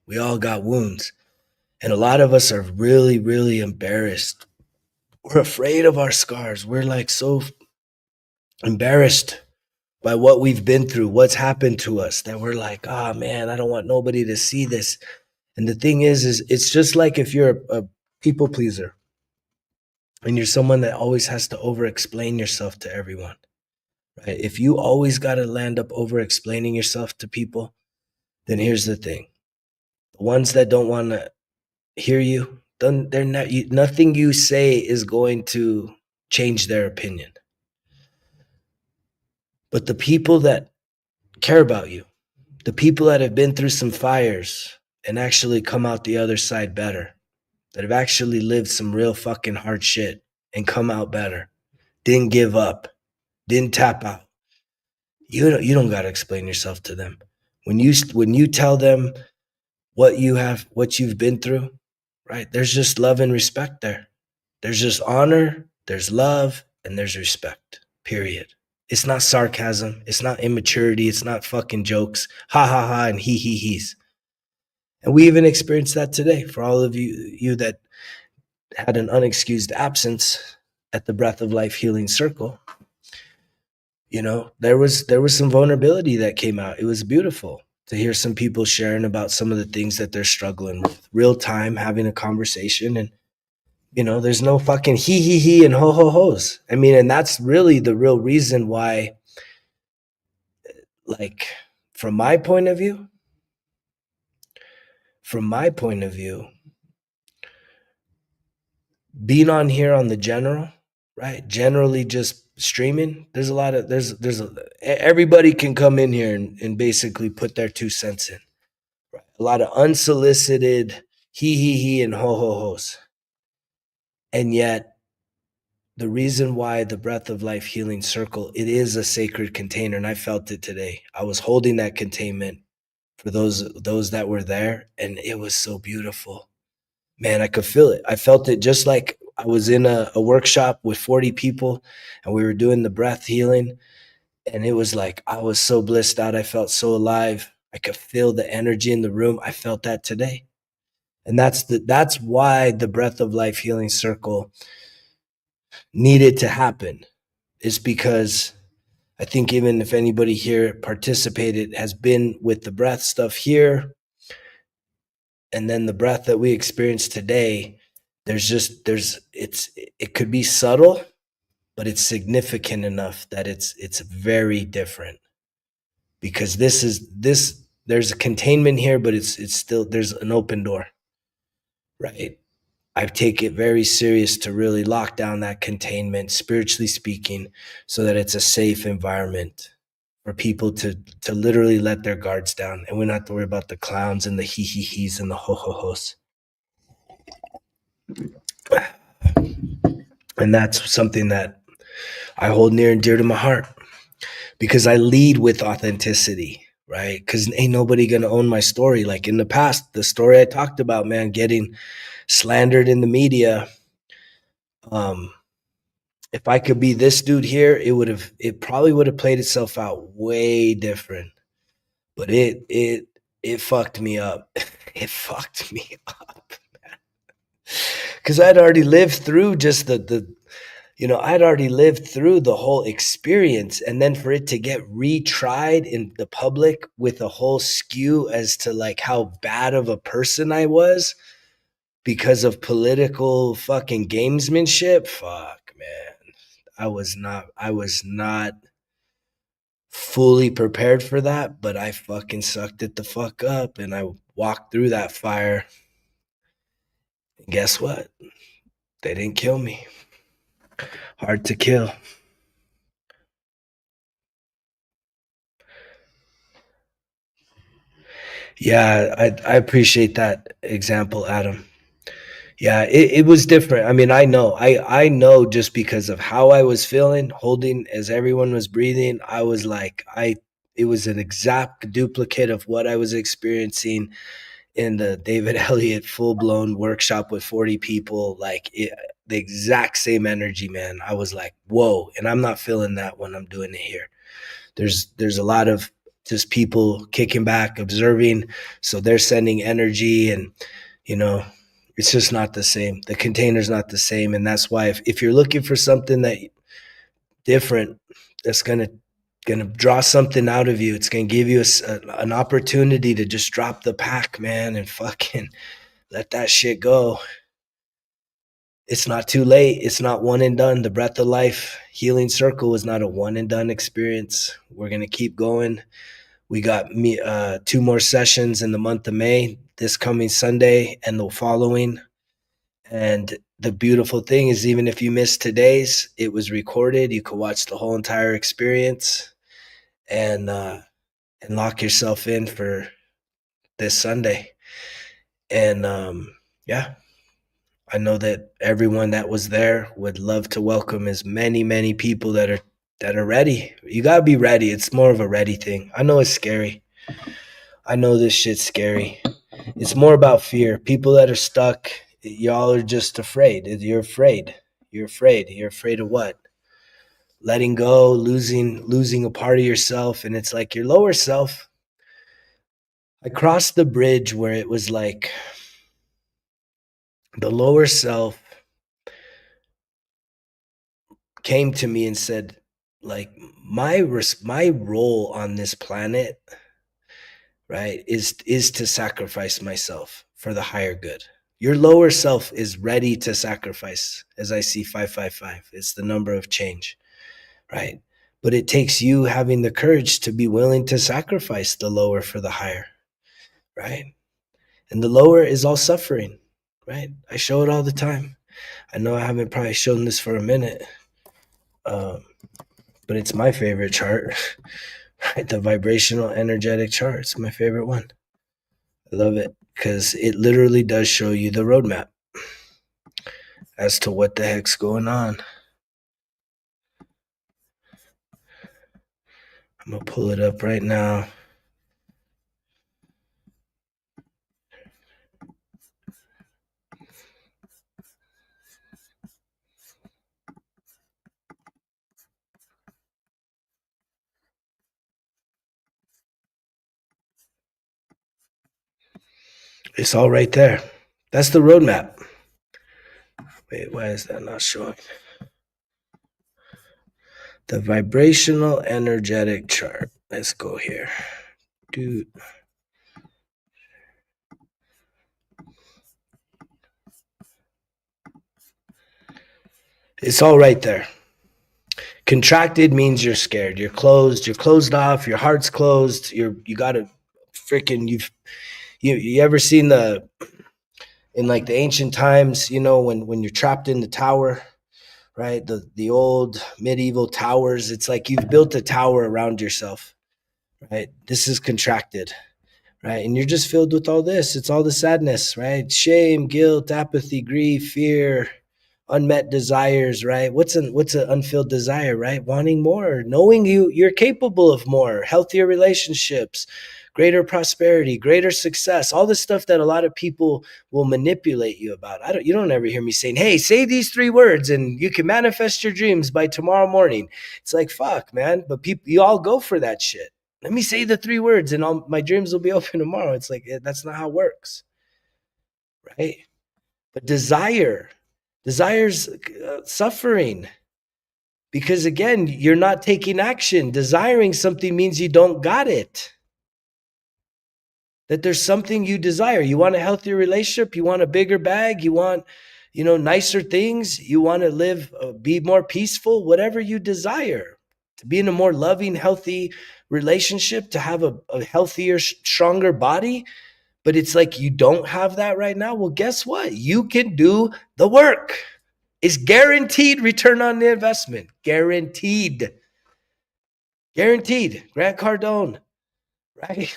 we all got wounds, and a lot of us are really, really embarrassed. We're afraid of our scars. We're like so embarrassed by what we've been through, what's happened to us, that we're like, oh man, I don't want nobody to see this. And the thing is it's just like if you're a people pleaser and you're someone that always has to over explain yourself to everyone. right? If you always got to land up over explaining yourself to people, then here's the thing. The ones that don't want to hear you, then they're not, nothing you say is going to change their opinion. But the people that care about you, the people that have been through some fires and actually come out the other side better, that have actually lived some real fucking hard shit and come out better, didn't give up, didn't tap out. You don't got to explain yourself to them. When you tell them what you've been through, right? There's just love and respect there. There's just honor, there's love, and there's respect. Period. It's not sarcasm, it's not immaturity, it's not fucking jokes. Ha ha ha and he's. And we even experienced that today for all of you that had an unexcused absence at the Breath of Life Healing Circle. There was some vulnerability that came out. It was beautiful to hear some people sharing about some of the things that they're struggling with. Real time having a conversation, and there's no fucking he and ho hos. I mean, and that's really the real reason why, like, from my point of view, being on here on the general, right? Generally just streaming, everybody can come in here and basically put their 2 cents in. Right? A lot of unsolicited he and ho hos. And yet the reason why the Breath of Life Healing Circle, it is a sacred container, and I felt it today. I was holding that containment for those that were there, and it was so beautiful. Man, I could feel it. I felt it just like I was in a workshop with 40 people, and we were doing the breath healing, and it was like I was so blissed out. I felt so alive. I could feel the energy in the room. I felt that today. And that's why the Breath of Life Healing Circle needed to happen. Is because I think even if anybody here participated, has been with the breath stuff here, and then the breath that we experienced today, it could be subtle, but it's significant enough that it's very different. Because there's a containment here, but it's still, there's an open door, right? I take it very serious to really lock down that containment, spiritually speaking, so that it's a safe environment for people to literally let their guards down, and we don't have to worry about the clowns and the he's and the ho hos. And that's something that I hold near and dear to my heart, because I lead with authenticity, right? Because ain't nobody gonna own my story. Like in the past, the story I talked about, man, getting slandered in the media. If I could be this dude here, it probably would have played itself out way different. But it fucked me up. It fucked me up, man. Because I'd already lived through just I'd already lived through the whole experience, and then for it to get retried in the public with a whole skew as to like how bad of a person I was because of political fucking gamesmanship. Fuck, man. I was not fully prepared for that, but I fucking sucked it the fuck up, and I walked through that fire. And guess what? They didn't kill me. Hard to kill. Yeah, I appreciate that example, Adam. Yeah, it was different. I mean, I know just because of how I was feeling, holding as everyone was breathing, I was like, it was an exact duplicate of what I was experiencing in the David Elliott full blown workshop with 40 people. The exact same energy, man. I was like, whoa, and I'm not feeling that when I'm doing it here. There's a lot of just people kicking back, observing, so they're sending energy, and you know it's just not the same. The container's not the same, and that's why if you're looking for something that different, that's gonna draw something out of you, it's gonna give you an opportunity to just drop the pack, man, and fucking let that shit go. It's not too late. It's not one and done. The Breath of Life Healing Circle is not a one and done experience. We're going to keep going. We got two more sessions in the month of May, this coming Sunday and the following. And the beautiful thing is, even if you missed today's, it was recorded. You could watch the whole entire experience and lock yourself in for this Sunday. And yeah, I know that everyone that was there would love to welcome as many people that are ready. You gotta be ready. It's more of a ready thing. I know it's scary. I know this shit's scary. It's more about fear. People that are stuck, y'all are just afraid. You're afraid. You're afraid. You're afraid of what? Letting go, losing a part of yourself. And it's like your lower self. I crossed the bridge where it was like the lower self came to me and said, like, my role on this planet, right, is to sacrifice myself for the higher good. Your lower self is ready to sacrifice. As I see 555, it's the number of change, right? But it takes you having the courage to be willing to sacrifice the lower for the higher, right? And the lower is all suffering, right? I show it all the time. I know I haven't probably shown this for a minute, but it's my favorite chart, right? The vibrational energetic chart. It's my favorite one. I love it because it literally does show you the roadmap as to what the heck's going on. I'm going to pull it up right now. It's all right there. That's the roadmap. Wait, why is that not showing? The vibrational energetic chart. Let's go here. Dude. It's all right there. Contracted means you're scared. You're closed off, your heart's closed. You gotta freaking you ever seen in like the ancient times, when you're trapped in the tower, right? The old medieval towers, it's like you've built a tower around yourself, right? This is contracted, right? And you're just filled with all this. It's all the sadness, right? Shame, guilt, apathy, grief, fear, unmet desires, right? What's an unfilled desire, right? Wanting more, knowing you're capable of more, healthier relationships, greater prosperity, greater success, all the stuff that a lot of people will manipulate you about. You don't ever hear me saying, "Hey, say these 3 words and you can manifest your dreams by tomorrow morning." It's like, fuck, man. But you all go for that shit. Let me say the 3 words and all my dreams will be open tomorrow. It's like, that's not how it works, right? But desire's suffering, because again, you're not taking action. Desiring something means you don't got it. That there's something you desire. You want a healthier relationship, you want a bigger bag, you want nicer things, you want to live, be more peaceful, whatever you desire, to be in a more loving, healthy relationship, to have a healthier, stronger body. But it's like you don't have that right now. Well, guess what? You can do the work. It's guaranteed return on the investment. Guaranteed. Guaranteed. Grant Cardone, right?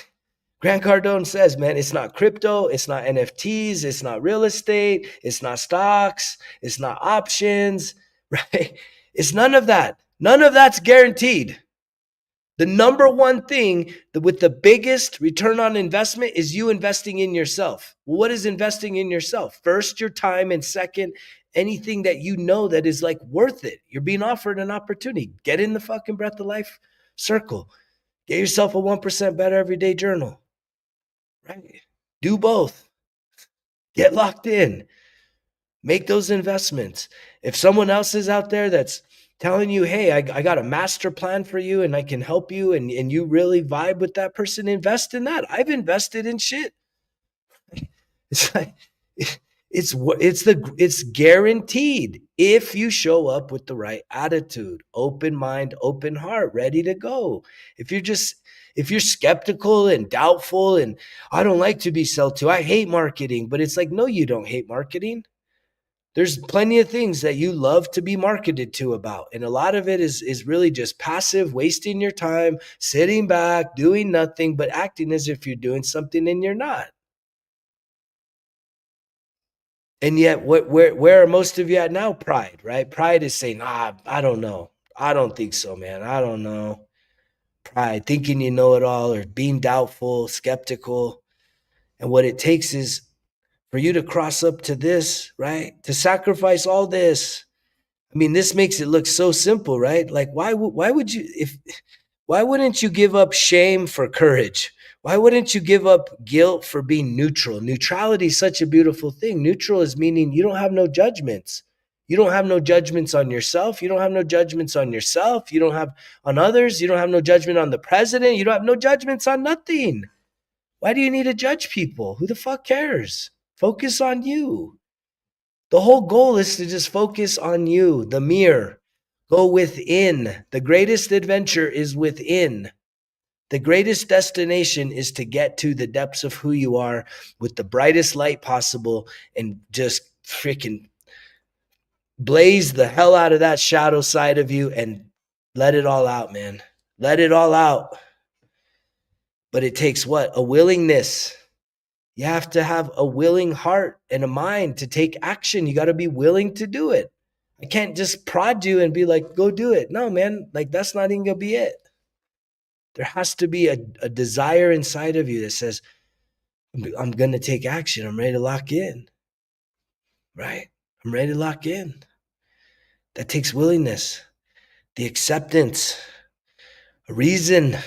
Grant Cardone says, man, it's not crypto, it's not NFTs, it's not real estate, it's not stocks, it's not options, right? It's none of that. None of that's guaranteed. The number one thing with the biggest return on investment is you investing in yourself. Well, what is investing in yourself? First, your time, and second, anything that you know that is like worth it. You're being offered an opportunity. Get in the fucking Breath of Life circle. Get yourself a 1% better everyday journal. Right? Do both. Get locked in. Make those investments. If someone else is out there that's telling you, hey, I got a master plan for you and I can help you, and you really vibe with that person, invest in that. I've invested in shit. It's like It's guaranteed if you show up with the right attitude, open mind, open heart, ready to go. If you're just if you're skeptical and doubtful and I don't like to be sold to, I hate marketing, but it's like, no, you don't hate marketing. There's plenty of things that you love to be marketed to about. And a lot of it is really just passive, wasting your time, sitting back, doing nothing, but acting as if you're doing something and you're not. And yet, where are most of you at now? Pride, right? Pride is saying, I don't know. I don't think so, man. I don't know. Pride, thinking you know it all, or being doubtful, skeptical. And what it takes is for you to cross up to this, right? To sacrifice all this. I mean, this makes it look so simple, right? Like, why would you, if why wouldn't you give up shame for courage? Why wouldn't you give up guilt for being neutral? Neutrality is such a beautiful thing. Neutral is meaning you don't have no judgments. You don't have no judgments on yourself. You don't have no judgments on yourself. You don't have on others. You don't have no judgment on the president. You don't have no judgments on nothing. Why do you need to judge people? Who the fuck cares? Focus on you. The whole goal is to just focus on you, the mirror. Go within. The greatest adventure is within. The greatest destination is to get to the depths of who you are with the brightest light possible and just freaking blaze the hell out of that shadow side of you and let it all out, man. Let it all out. But it takes what? A willingness. You have to have a willing heart and a mind to take action. You got to be willing to do it. I can't just prod you and be like, go do it. No, man, like that's not even going to be it. There has to be a desire inside of you that says, I'm going to take action. I'm ready to lock in. Right? I'm ready to lock in. That takes willingness, the acceptance, a reason.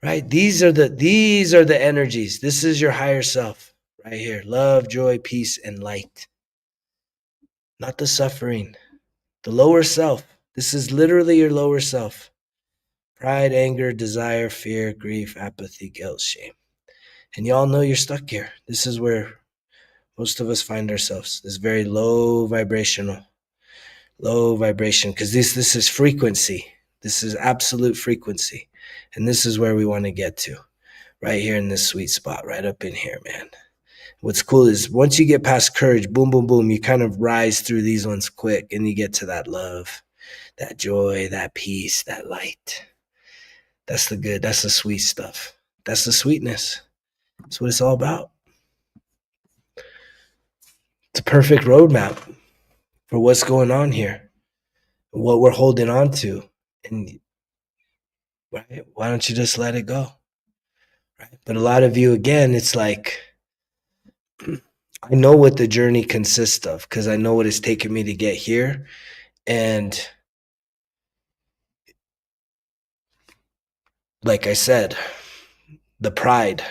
Right? These are the energies. This is your higher self right here. Love, joy, peace, and light. Not the suffering. The lower self. This is literally your lower self. Pride, anger, desire, fear, grief, apathy, guilt, shame. And y'all know you're stuck here. This is where most of us find ourselves. This very low vibration, because this is frequency. This is absolute frequency. And this is where we want to get to. Right here in this sweet spot, right up in here, man. What's cool is once you get past courage, boom, boom, boom, you kind of rise through these ones quick and you get to that love, that joy, that peace, that light. That's the good. That's the sweet stuff. That's the sweetness. That's what it's all about. It's a perfect roadmap for what's going on here, what we're holding on to. And right, why don't you just let it go? Right? But a lot of you, again, it's like, I know what the journey consists of because I know what it's taken me to get here. And like I said, the pride.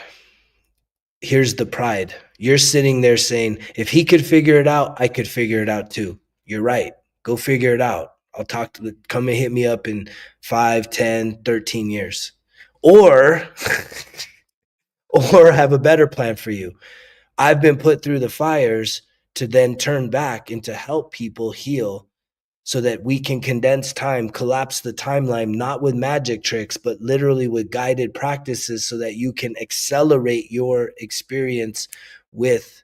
Here's the pride. You're sitting there saying, if he could figure it out, I could figure it out too. You're right. Go figure it out. I'll come and hit me up in 5, 10, 13 years. Or have a better plan for you. I've been put through the fires to then turn back and to help people heal so that we can condense time, collapse the timeline, not with magic tricks, but literally with guided practices so that you can accelerate your experience with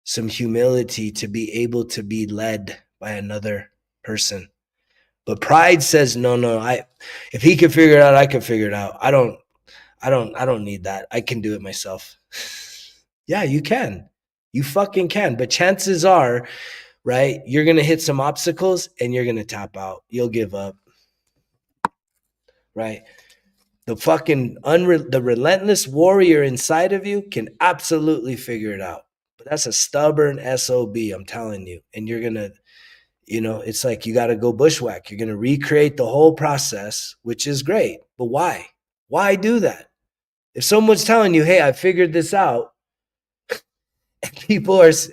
some humility to be able to be led by another person. But pride says, no, if he can figure it out, I can figure it out. I don't need that. I can do it myself. Yeah, you can. You fucking can. But chances are, right, you're going to hit some obstacles and you're going to tap out. You'll give up. Right? The fucking the relentless warrior inside of you can absolutely figure it out. But that's a stubborn SOB, I'm telling you. And you're going to, it's like you got to go bushwhack. You're going to recreate the whole process, which is great. But why? Why do that? If someone's telling you, hey, I figured this out,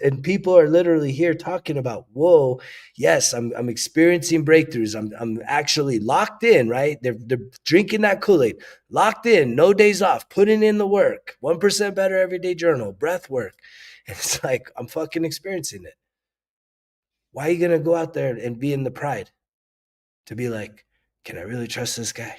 and people are literally here talking about, whoa, yes, I'm experiencing breakthroughs. I'm actually locked in, right? They're drinking that Kool-Aid, locked in, no days off, putting in the work, 1% better everyday journal, breath work. And it's like, I'm fucking experiencing it. Why are you going to go out there and be in the pride to be like, can I really trust this guy?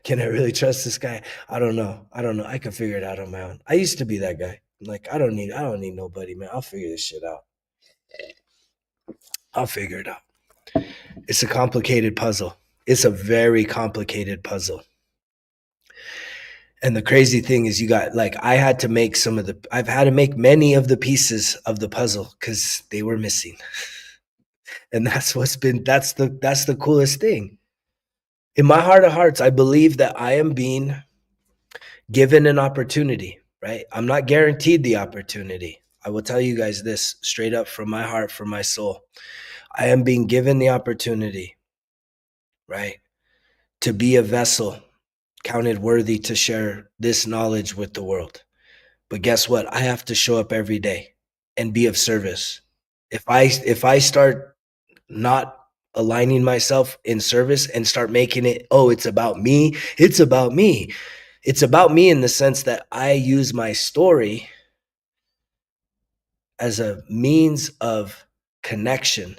Can I really trust this guy? I don't know. I can figure it out on my own. I used to be that guy. Like, I don't need nobody, man. I'll figure this shit out. I'll figure it out. It's a complicated puzzle. It's a very complicated puzzle. And the crazy thing is, you got, like, I've had to make many of the pieces of the puzzle because they were missing. And that's the coolest thing. In my heart of hearts, I believe that I am being given an opportunity, right? I'm not guaranteed the opportunity. I will tell you guys this straight up from my heart, from my soul. I am being given the opportunity, right, to be a vessel counted worthy to share this knowledge with the world. But guess what? I have to show up every day and be of service. If I start not aligning myself in service and start making it, oh, it's about me, it's about me. It's about me in the sense that I use my story as a means of connection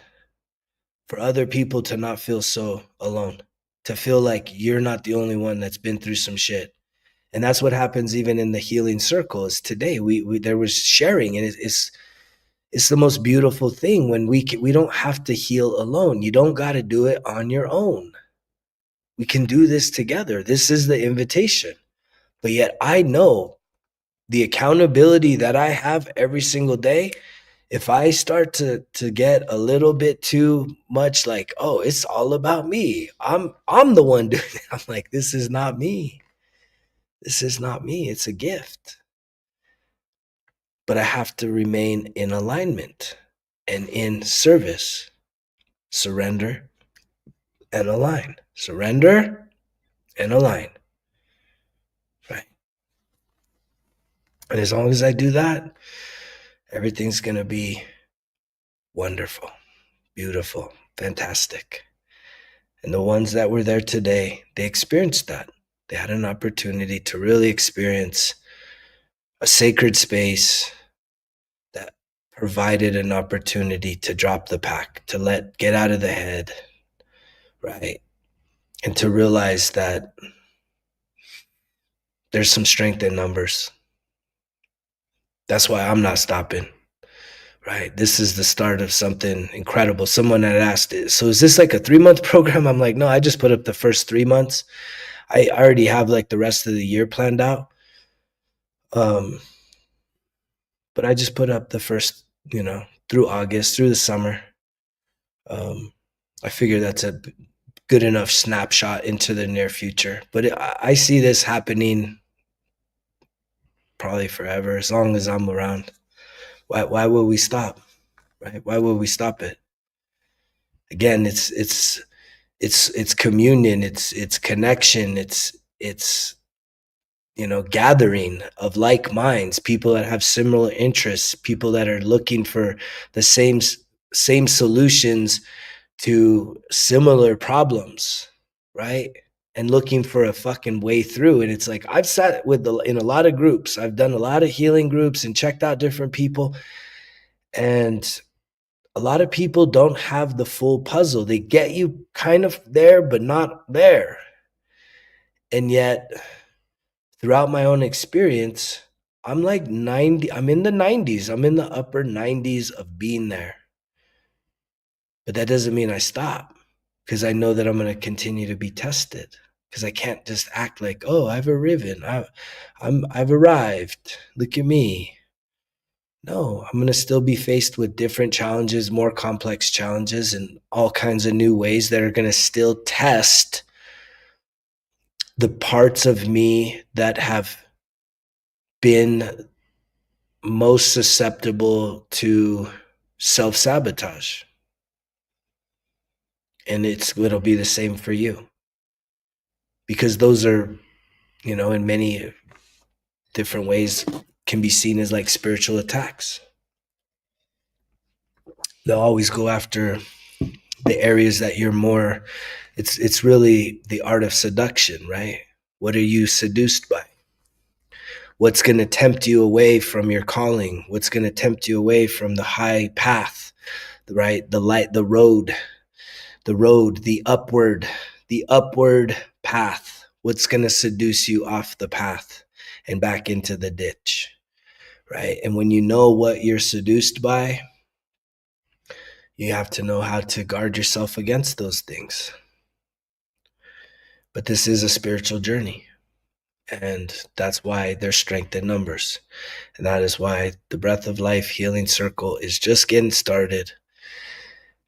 for other people to not feel so alone, to feel like you're not the only one that's been through some shit. And that's what happens even in the healing circle. Is today we there was sharing, and it's the most beautiful thing when we don't have to heal alone. You don't got to do it on your own. We can do this together. This is the invitation. But yet I know the accountability that I have every single day. If I start to get a little bit too much like, oh, it's all about me, I'm the one doing it. I'm like, this is not me. This is not me. It's a gift. But I have to remain in alignment and in service. Surrender and align. Surrender and align. Right. And as long as I do that, everything's going to be wonderful, beautiful, fantastic. And the ones that were there today, they experienced that. They had an opportunity to really experience a sacred space that provided an opportunity to drop the pack, to get out of the head, right? And to realize that there's some strength in numbers. That's why I'm not stopping, right? This is the start of something incredible. Someone had asked it, so is this like a 3-month program? I'm like, no, I just put up the first 3 months. I already have like the rest of the year planned out. But I just put up the first, through August, through the summer. I figure that's a good enough snapshot into the near future. But I see this happening probably forever, as long as I'm around. Why would we stop? Right? Why would we stop it? Again, it's communion, it's connection, it's gathering of like minds, people that have similar interests, people that are looking for the same solutions to similar problems, right? And looking for a fucking way through. And it's like, I've sat in a lot of groups. I've done a lot of healing groups and checked out different people. And a lot of people don't have the full puzzle. They get you kind of there, but not there. And yet, throughout my own experience, I'm like 90, I'm in the 90s. I'm in the upper 90s of being there. But that doesn't mean I stop, because I know that I'm going to continue to be tested, because I can't just act like, oh, I've arrived. I've arrived. Look at me. No, I'm going to still be faced with different challenges, more complex challenges, and all kinds of new ways that are going to still test the parts of me that have been most susceptible to self-sabotage. And it'll be the same for you, because those are, in many different ways can be seen as like spiritual attacks. They'll always go after the areas that you're more, it's really the art of seduction, right? What are you seduced by? What's going to tempt you away from your calling? What's going to tempt you away from the high path, right? The light, the upward path. What's going to seduce you off the path and back into the ditch, right? And when you know what you're seduced by, you have to know how to guard yourself against those things. But this is a spiritual journey. And that's why there's strength in numbers. And that is why the Breath of Life Healing Circle is just getting started.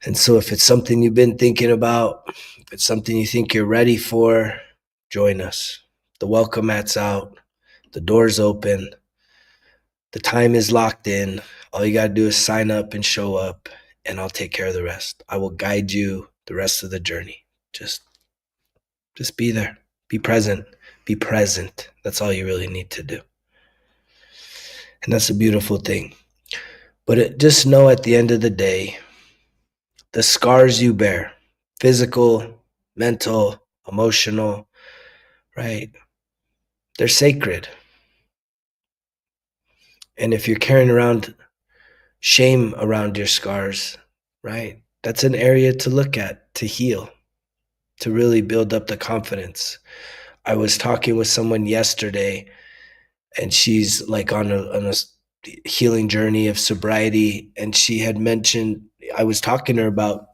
And so if it's something you've been thinking about, if it's something you think you're ready for, join us. The welcome mat's out. The door's open. The time is locked in. All you got to do is sign up and show up, and I'll take care of the rest. I will guide you the rest of the journey. Just be there. Be present. Be present. That's all you really need to do. And that's a beautiful thing. But just know at the end of the day, the scars you bear, physical, mental, emotional, right? They're sacred. And if you're carrying around shame around your scars, right? That's an area to look at, to heal, to really build up the confidence. I was talking with someone yesterday, and she's like on a healing journey of sobriety. And she had mentioned, I was talking to her about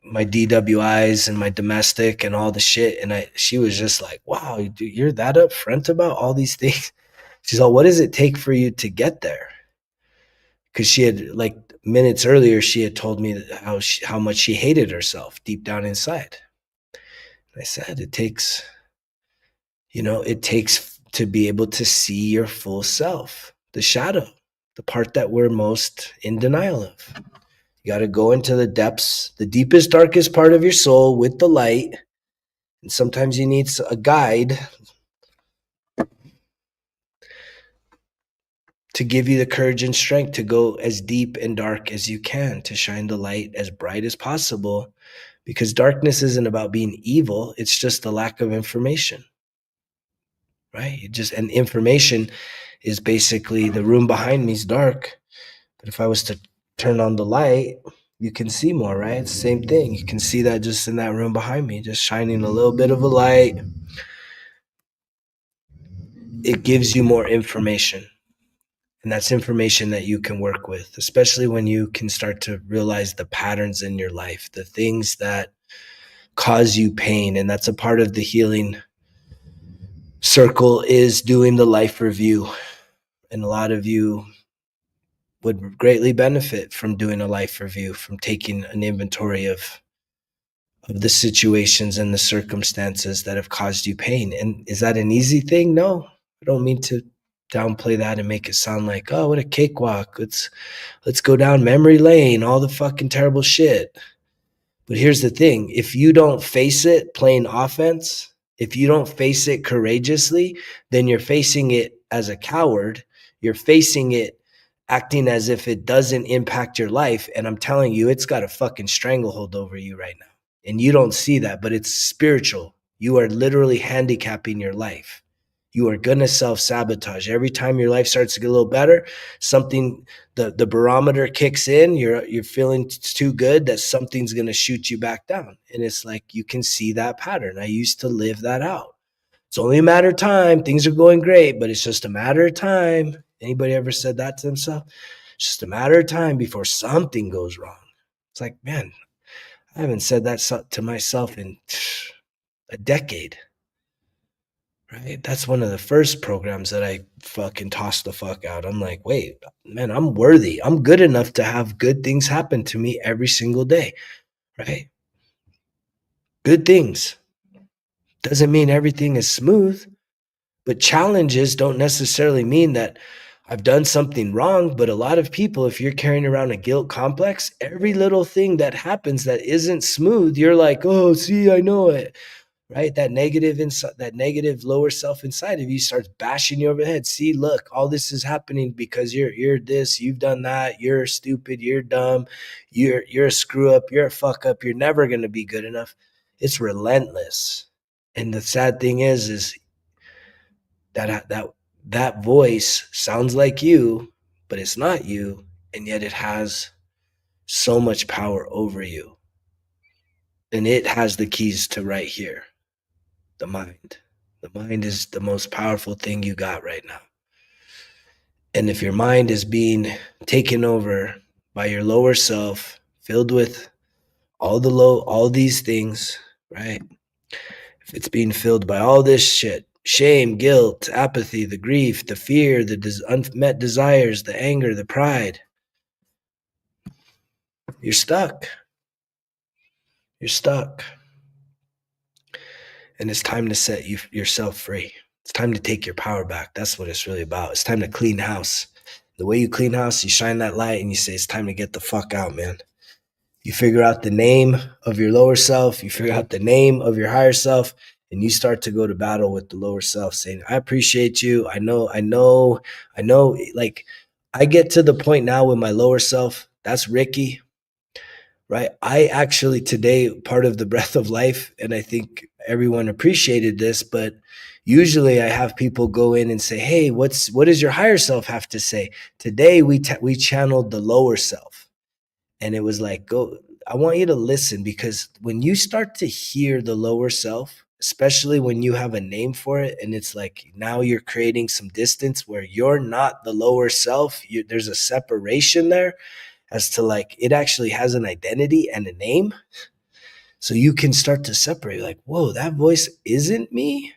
my DWIs and my domestic and all the shit. And she was just like, wow, dude, you're that upfront about all these things. She's like, what does it take for you to get there? Because she had, like, minutes earlier, she had told me how much she hated herself deep down inside. And I said, it takes to be able to see your full self, the shadow, the part that we're most in denial of. You got to go into the depths, the deepest, darkest part of your soul with the light. And sometimes you need a guide to give you the courage and strength to go as deep and dark as you can, to shine the light as bright as possible, because darkness isn't about being evil. It's just the lack of information, right? And information is basically, the room behind me is dark, but if I was to turn on the light, you can see more, right? It's the same thing. You can see that just in that room behind me, just shining a little bit of a light. It gives you more information. And that's information that you can work with, especially when you can start to realize the patterns in your life, the things that cause you pain. And that's a part of the healing circle, is doing the life review. And a lot of you would greatly benefit from doing a life review, from taking an inventory of the situations and the circumstances that have caused you pain. And is that an easy thing? No, I don't mean to downplay that and make it sound like, oh, what a cakewalk. Let's go down memory lane, all the fucking terrible shit. But here's the thing. If you don't face it playing offense, if you don't face it courageously, then you're facing it as a coward. You're facing it acting as if it doesn't impact your life. And I'm telling you, it's got a fucking stranglehold over you right now. And you don't see that, but it's spiritual. You are literally handicapping your life. You are going to self-sabotage. Every time your life starts to get a little better, something, the barometer kicks in, you're feeling too good, that something's going to shoot you back down. And it's like, you can see that pattern. I used to live that out. It's only a matter of time. Things are going great, but it's just a matter of time. Anybody ever said that to themselves? It's just a matter of time before something goes wrong. It's like, man, I haven't said that to myself in a decade. Right? That's one of the first programs that I fucking tossed the fuck out. I'm like, wait, man, I'm worthy. I'm good enough to have good things happen to me every single day. Right? Good things. Doesn't mean everything is smooth, but challenges don't necessarily mean that I've done something wrong. But a lot of people, if you're carrying around a guilt complex, every little thing that happens that isn't smooth, you're like, oh, see, I know it. Right? That negative lower self inside of you starts bashing you over the head. See, look, all this is happening because you're this, you've done that, you're stupid, you're dumb, you're a screw up, you're a fuck up, you're never going to be good enough. It's relentless. And the sad thing is that that voice sounds like you, but it's not you, and yet it has so much power over you. And it has the keys to right here, the mind. The mind is the most powerful thing you got right now. And if your mind is being taken over by your lower self, filled with all these things, right? If it's being filled by all this shit, shame, guilt, apathy, the grief, the fear, the unmet desires, the anger, the pride, you're stuck. You're stuck. And it's time to set yourself free. It's time to take your power back. That's what it's really about. It's time to clean house. The way you clean house, you shine that light and you say, it's time to get the fuck out, man. You figure out the name of your lower self, you figure out the name of your higher self, and you start to go to battle with the lower self saying, I appreciate you. I know. Like, I get to the point now with my lower self, that's Ricky, right? I actually today, part of the breath of life, and I think everyone appreciated this, but usually I have people go in and say, hey, what does your higher self have to say? Today we channeled the lower self. And it was like, go, I want you to listen, because when you start to hear the lower self, especially when you have a name for it, and it's like now you're creating some distance where you're not the lower self, there's a separation there as to like it actually has an identity and a name. So you can start to separate like, whoa, that voice isn't me.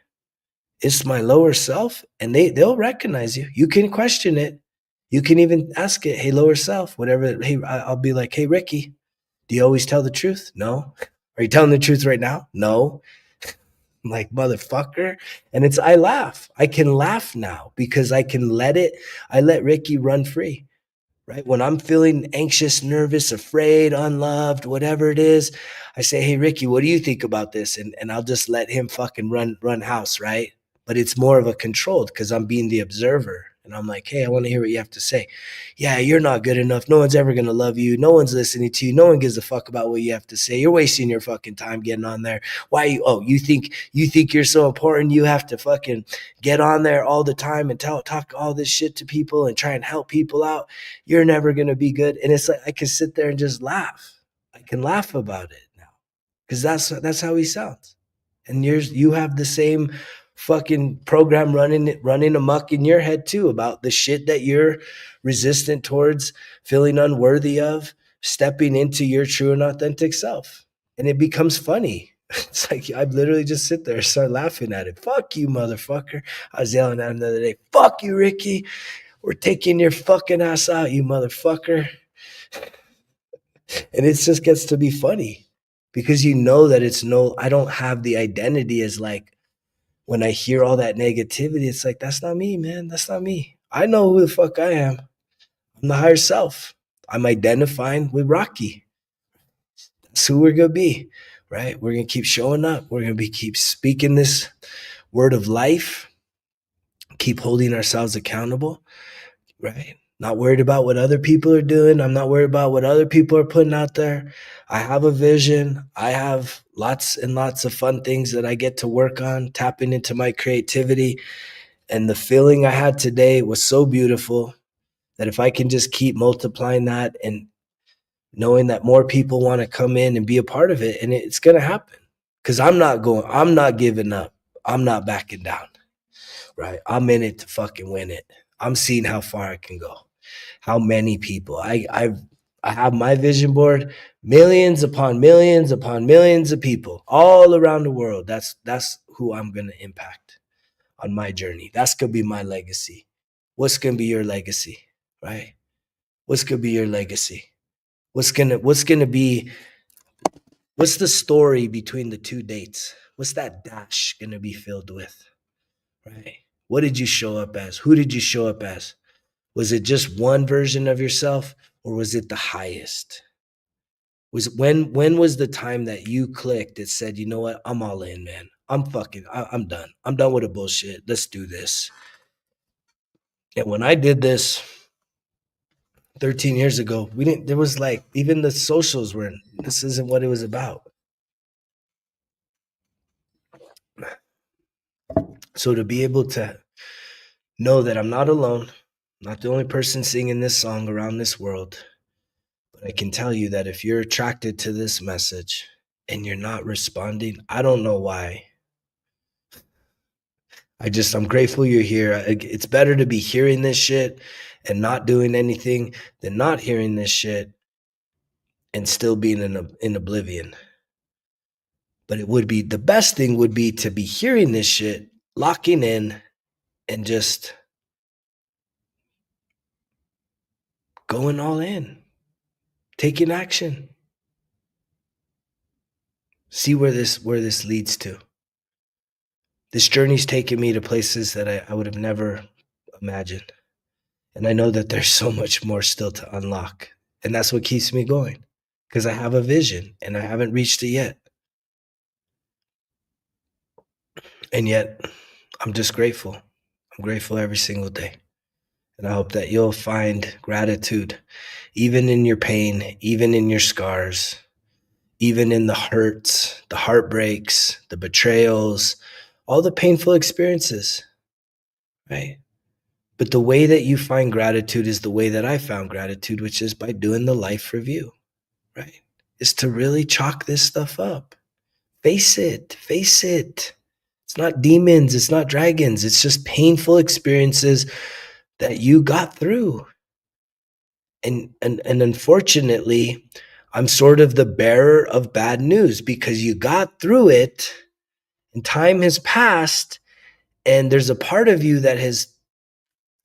It's my lower self. And they'll recognize you. You can question it. You can even ask it, hey, lower self, whatever. Hey, I'll be like, hey, Ricky, do you always tell the truth? No. Are you telling the truth right now? No. I'm like, motherfucker. And I laugh. I can laugh now because I let Ricky run free. Right? When I'm feeling anxious, nervous, afraid, unloved, whatever it is, I say, hey, Ricky, what do you think about this? And I'll just let him fucking run house, right? But it's more of a controlled because I'm being the observer. And I'm like, hey, I want to hear what you have to say. Yeah, you're not good enough. No one's ever going to love you. No one's listening to you. No one gives a fuck about what you have to say. You're wasting your fucking time getting on there. Why you think you're so important? You have to fucking get on there all the time and talk all this shit to people and try and help people out. You're never going to be good. And it's like, I can sit there and just laugh. I can laugh about it now because that's how he sounds. And you have the same fucking program running amok in your head too about the shit that you're resistant towards, feeling unworthy of, stepping into your true and authentic self. And it becomes funny. It's like I literally just sit there and start laughing at it. Fuck you, motherfucker. I was yelling at him the other day. Fuck you, Ricky. We're taking your fucking ass out, you motherfucker. And it just gets to be funny because you know that I don't have the identity as like, when I hear all that negativity, it's like, that's not me, man. That's not me. I know who the fuck I am. I'm the higher self. I'm identifying with Rocky. That's who we're going to be, right? We're going to keep showing up. We're going to keep speaking this word of life, keep holding ourselves accountable, right? Not worried about what other people are doing. I'm not worried about what other people are putting out there. I have a vision. I have lots and lots of fun things that I get to work on, tapping into my creativity. And the feeling I had today was so beautiful that if I can just keep multiplying that and knowing that more people want to come in and be a part of it, and it's going to happen. Because I'm not giving up. I'm not backing down, right? I'm in it to fucking win it. I'm seeing how far I can go. How many people I have my vision board, millions upon millions of people all around the world. That's who I'm going to impact on my journey. That's going to be my legacy. What's going to be your legacy, right? What's going to be your legacy? What's going to be, what's the story between the two dates? What's that dash going to be filled with, right? What did you show up as? Who did you show up as? Was it just one version of yourself, or was it the highest? When was the time that you clicked that said, you know what, I'm all in, man. I'm done. I'm done with the bullshit. Let's do this. And when I did this 13 years ago, there was like, even the socials weren't, this isn't what it was about. So to be able to know that I'm not alone. I'm not the only person singing this song around this world. But I can tell you that if you're attracted to this message and you're not responding, I don't know why. I'm grateful you're here. It's better to be hearing this shit and not doing anything than not hearing this shit and still being in oblivion. But it would be the best thing would be to be hearing this shit, locking in, and just going all in, taking action. See where this leads to. This journey's taken me to places that I would have never imagined. And I know that there's so much more still to unlock. And that's what keeps me going. Because I have a vision and I haven't reached it yet. And yet, I'm just grateful. I'm grateful every single day. And I hope that you'll find gratitude, even in your pain, even in your scars, even in the hurts, the heartbreaks, the betrayals, all the painful experiences, right? But the way that you find gratitude is the way that I found gratitude, which is by doing the life review, right? Is to really chalk this stuff up. Face it, face it. It's not demons, it's not dragons, it's just painful experiences that you got through. And unfortunately, I'm sort of the bearer of bad news because you got through it and time has passed and there's a part of you that has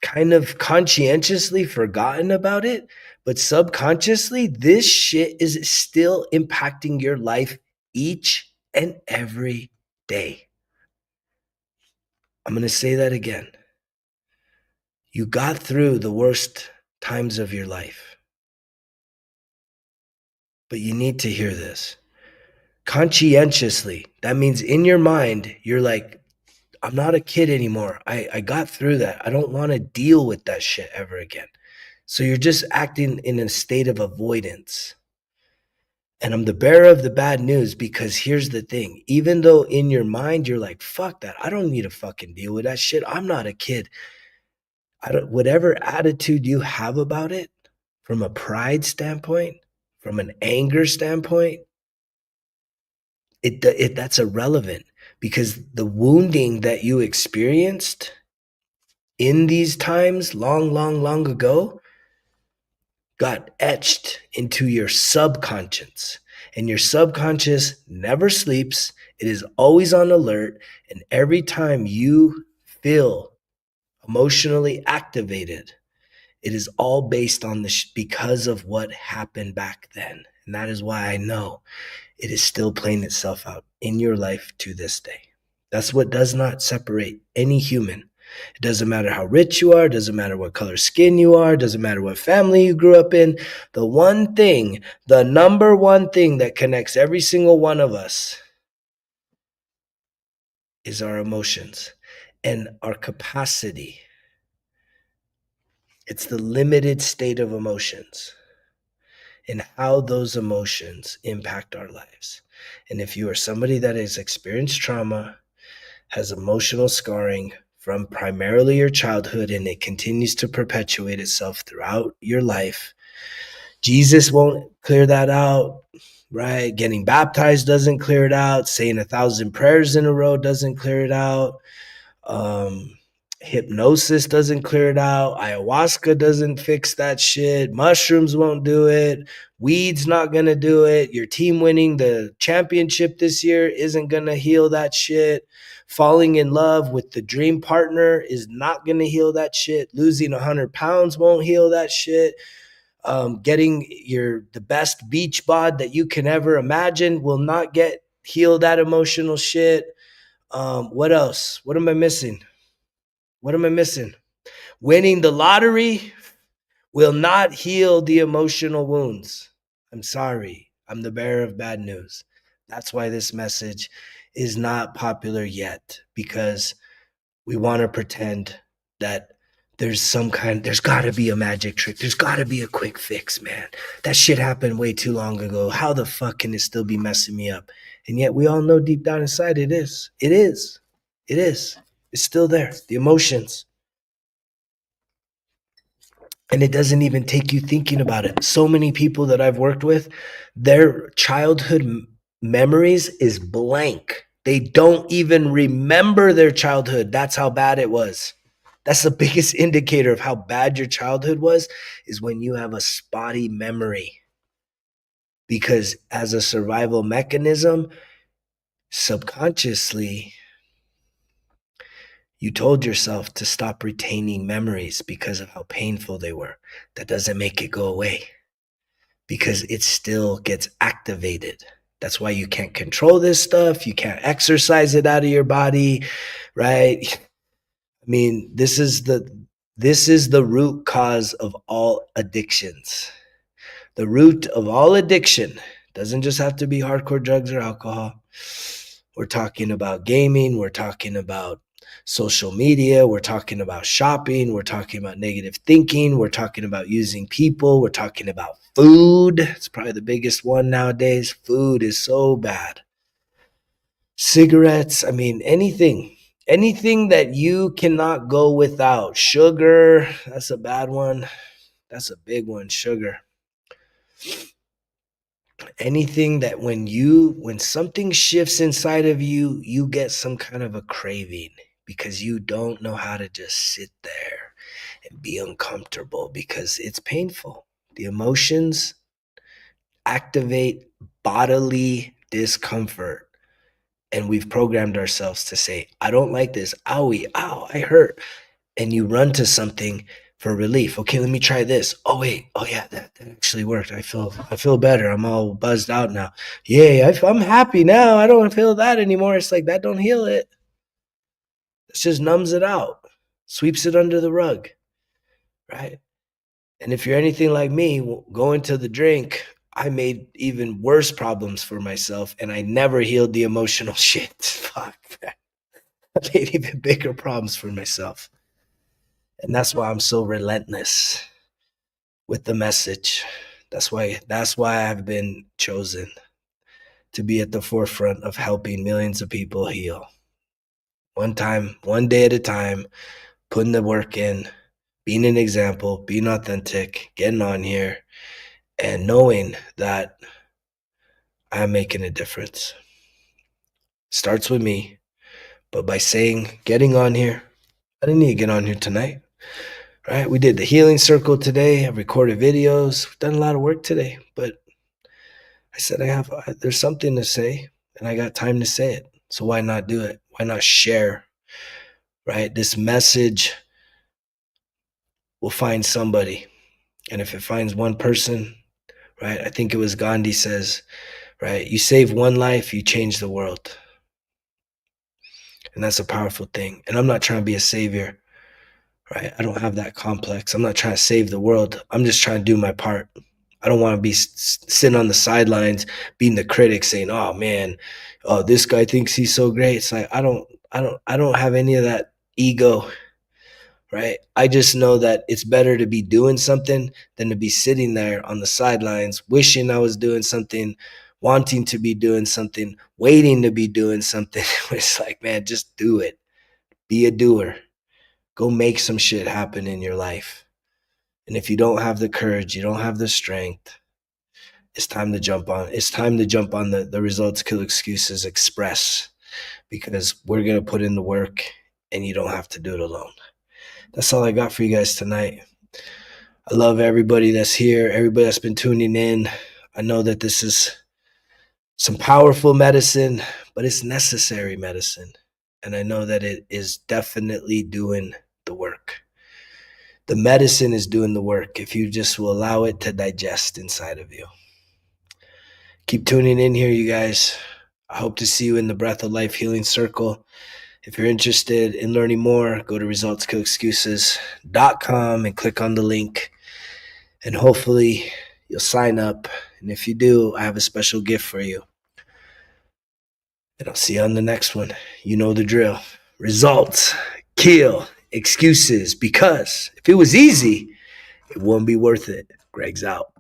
kind of conscientiously forgotten about it, but subconsciously, this shit is still impacting your life each and every day. I'm going to say that again. You got through the worst times of your life, but you need to hear this. Conscientiously, that means in your mind, you're like, I'm not a kid anymore. I got through that. I don't want to deal with that shit ever again. So you're just acting in a state of avoidance. And I'm the bearer of the bad news because here's the thing. Even though in your mind you're like, fuck that. I don't need to fucking deal with that shit. I'm not a kid. Whatever attitude you have about it, from a pride standpoint, from an anger standpoint, that's irrelevant because the wounding that you experienced in these times long ago got etched into your subconscious. And your subconscious never sleeps. It is always on alert. And every time you feel emotionally activated, it is all based on because of what happened back then. And that is why I know it is still playing itself out in your life to this day. That's what does not separate any human. It doesn't matter how rich you are, it doesn't matter what color skin you are, it doesn't matter what family you grew up in. The one thing, the number one thing that connects every single one of us is our emotions and our capacity. It's the limited state of emotions and how those emotions impact our lives. And if you are somebody that has experienced trauma, has emotional scarring from primarily your childhood, and it continues to perpetuate itself throughout your life, Jesus won't clear that out, right? Getting baptized doesn't clear it out. Saying 1,000 prayers in a row doesn't clear it out. Hypnosis doesn't clear it out. Ayahuasca doesn't fix that shit. Mushrooms won't do it. Weed's not gonna do it. Your team winning the championship this year isn't gonna heal that shit. Falling in love with the dream partner is not gonna heal that shit. Losing 100 pounds won't heal that shit. Getting the best beach bod that you can ever imagine will not heal that emotional shit. What else? What am I missing? What am I missing? Winning the lottery will not heal the emotional wounds. I'm sorry. I'm the bearer of bad news. That's why this message is not popular yet, because we want to pretend that there's got to be a magic trick. There's got to be a quick fix, man. That shit happened way too long ago. How the fuck can it still be messing me up? And yet we all know deep down inside it is. It is. It is. It's still there. The emotions. And it doesn't even take you thinking about it. So many people that I've worked with, their childhood memories is blank. They don't even remember their childhood. That's how bad it was. That's the biggest indicator of how bad your childhood was, is when you have a spotty memory. Because as a survival mechanism, subconsciously, you told yourself to stop retaining memories because of how painful they were. That doesn't make it go away, because it still gets activated. That's why you can't control this stuff. You can't exercise it out of your body, right? I mean, this is the root cause of all addictions. The root of all addiction doesn't just have to be hardcore drugs or alcohol. We're talking about gaming. We're talking about social media. We're talking about shopping. We're talking about negative thinking. We're talking about using people. We're talking about food. It's probably the biggest one nowadays. Food is so bad. Cigarettes. I mean, anything that you cannot go without. Sugar. That's a bad one. That's a big one. Sugar. Anything that when something shifts inside of you, you get some kind of a craving, because you don't know how to just sit there and be uncomfortable, because it's painful. The emotions activate bodily discomfort, and we've programmed ourselves to say, I don't like this. Owie, ow, I hurt. And you run to something for relief. Okay, let me try this. Oh wait, oh yeah, that actually worked. I feel better. I'm all buzzed out now. Yay, I'm happy now. I don't feel that anymore. It's like, that don't heal it. It just numbs it out, sweeps it under the rug, right? And if you're anything like me, going to the drink, I made even worse problems for myself, and I never healed the emotional shit. Fuck, man. I made even bigger problems for myself. And that's why I'm so relentless with the message. That's why I've been chosen to be at the forefront of helping millions of people heal. One day at a time, putting the work in, being an example, being authentic, getting on here, and knowing that I'm making a difference. Starts with me, but by getting on here, I didn't need to get on here tonight, right? We did the healing circle today. I recorded videos. We've done a lot of work today, but I said there's something to say, and I got time to say it. So why not do it? Why not share, right? This message will find somebody. And if it finds one person, right? I think it was Gandhi says, right? You save one life, you change the world. And that's a powerful thing. And I'm not trying to be a savior, right? I don't have that complex. I'm not trying to save the world. I'm just trying to do my part. I don't want to be sitting on the sidelines being the critic saying, oh man, oh, this guy thinks he's so great. It's like, I don't have any of that ego, right? I just know that it's better to be doing something than to be sitting there on the sidelines, wishing I was doing something, wanting to be doing something, waiting to be doing something. It's like, man, just do it. Be a doer. Go make some shit happen in your life. And if you don't have the courage, you don't have the strength, it's time to jump on. It's time to jump on the Results Kill Excuses Express, because we're going to put in the work and you don't have to do it alone. That's all I got for you guys tonight. I love everybody that's here, everybody that's been tuning in. I know that this is some powerful medicine, but it's necessary medicine. And I know that it is definitely doing the work. The medicine is doing the work if you just will allow it to digest inside of you. Keep tuning in here, you guys. I hope to see you in the Breath of Life Healing Circle. If you're interested in learning more, go to resultskillexcuses.com and click on the link. And hopefully you'll sign up. And if you do, I have a special gift for you. And I'll see you on the next one. You know the drill. Results kill excuses, because if it was easy, it wouldn't be worth it. Greg's out.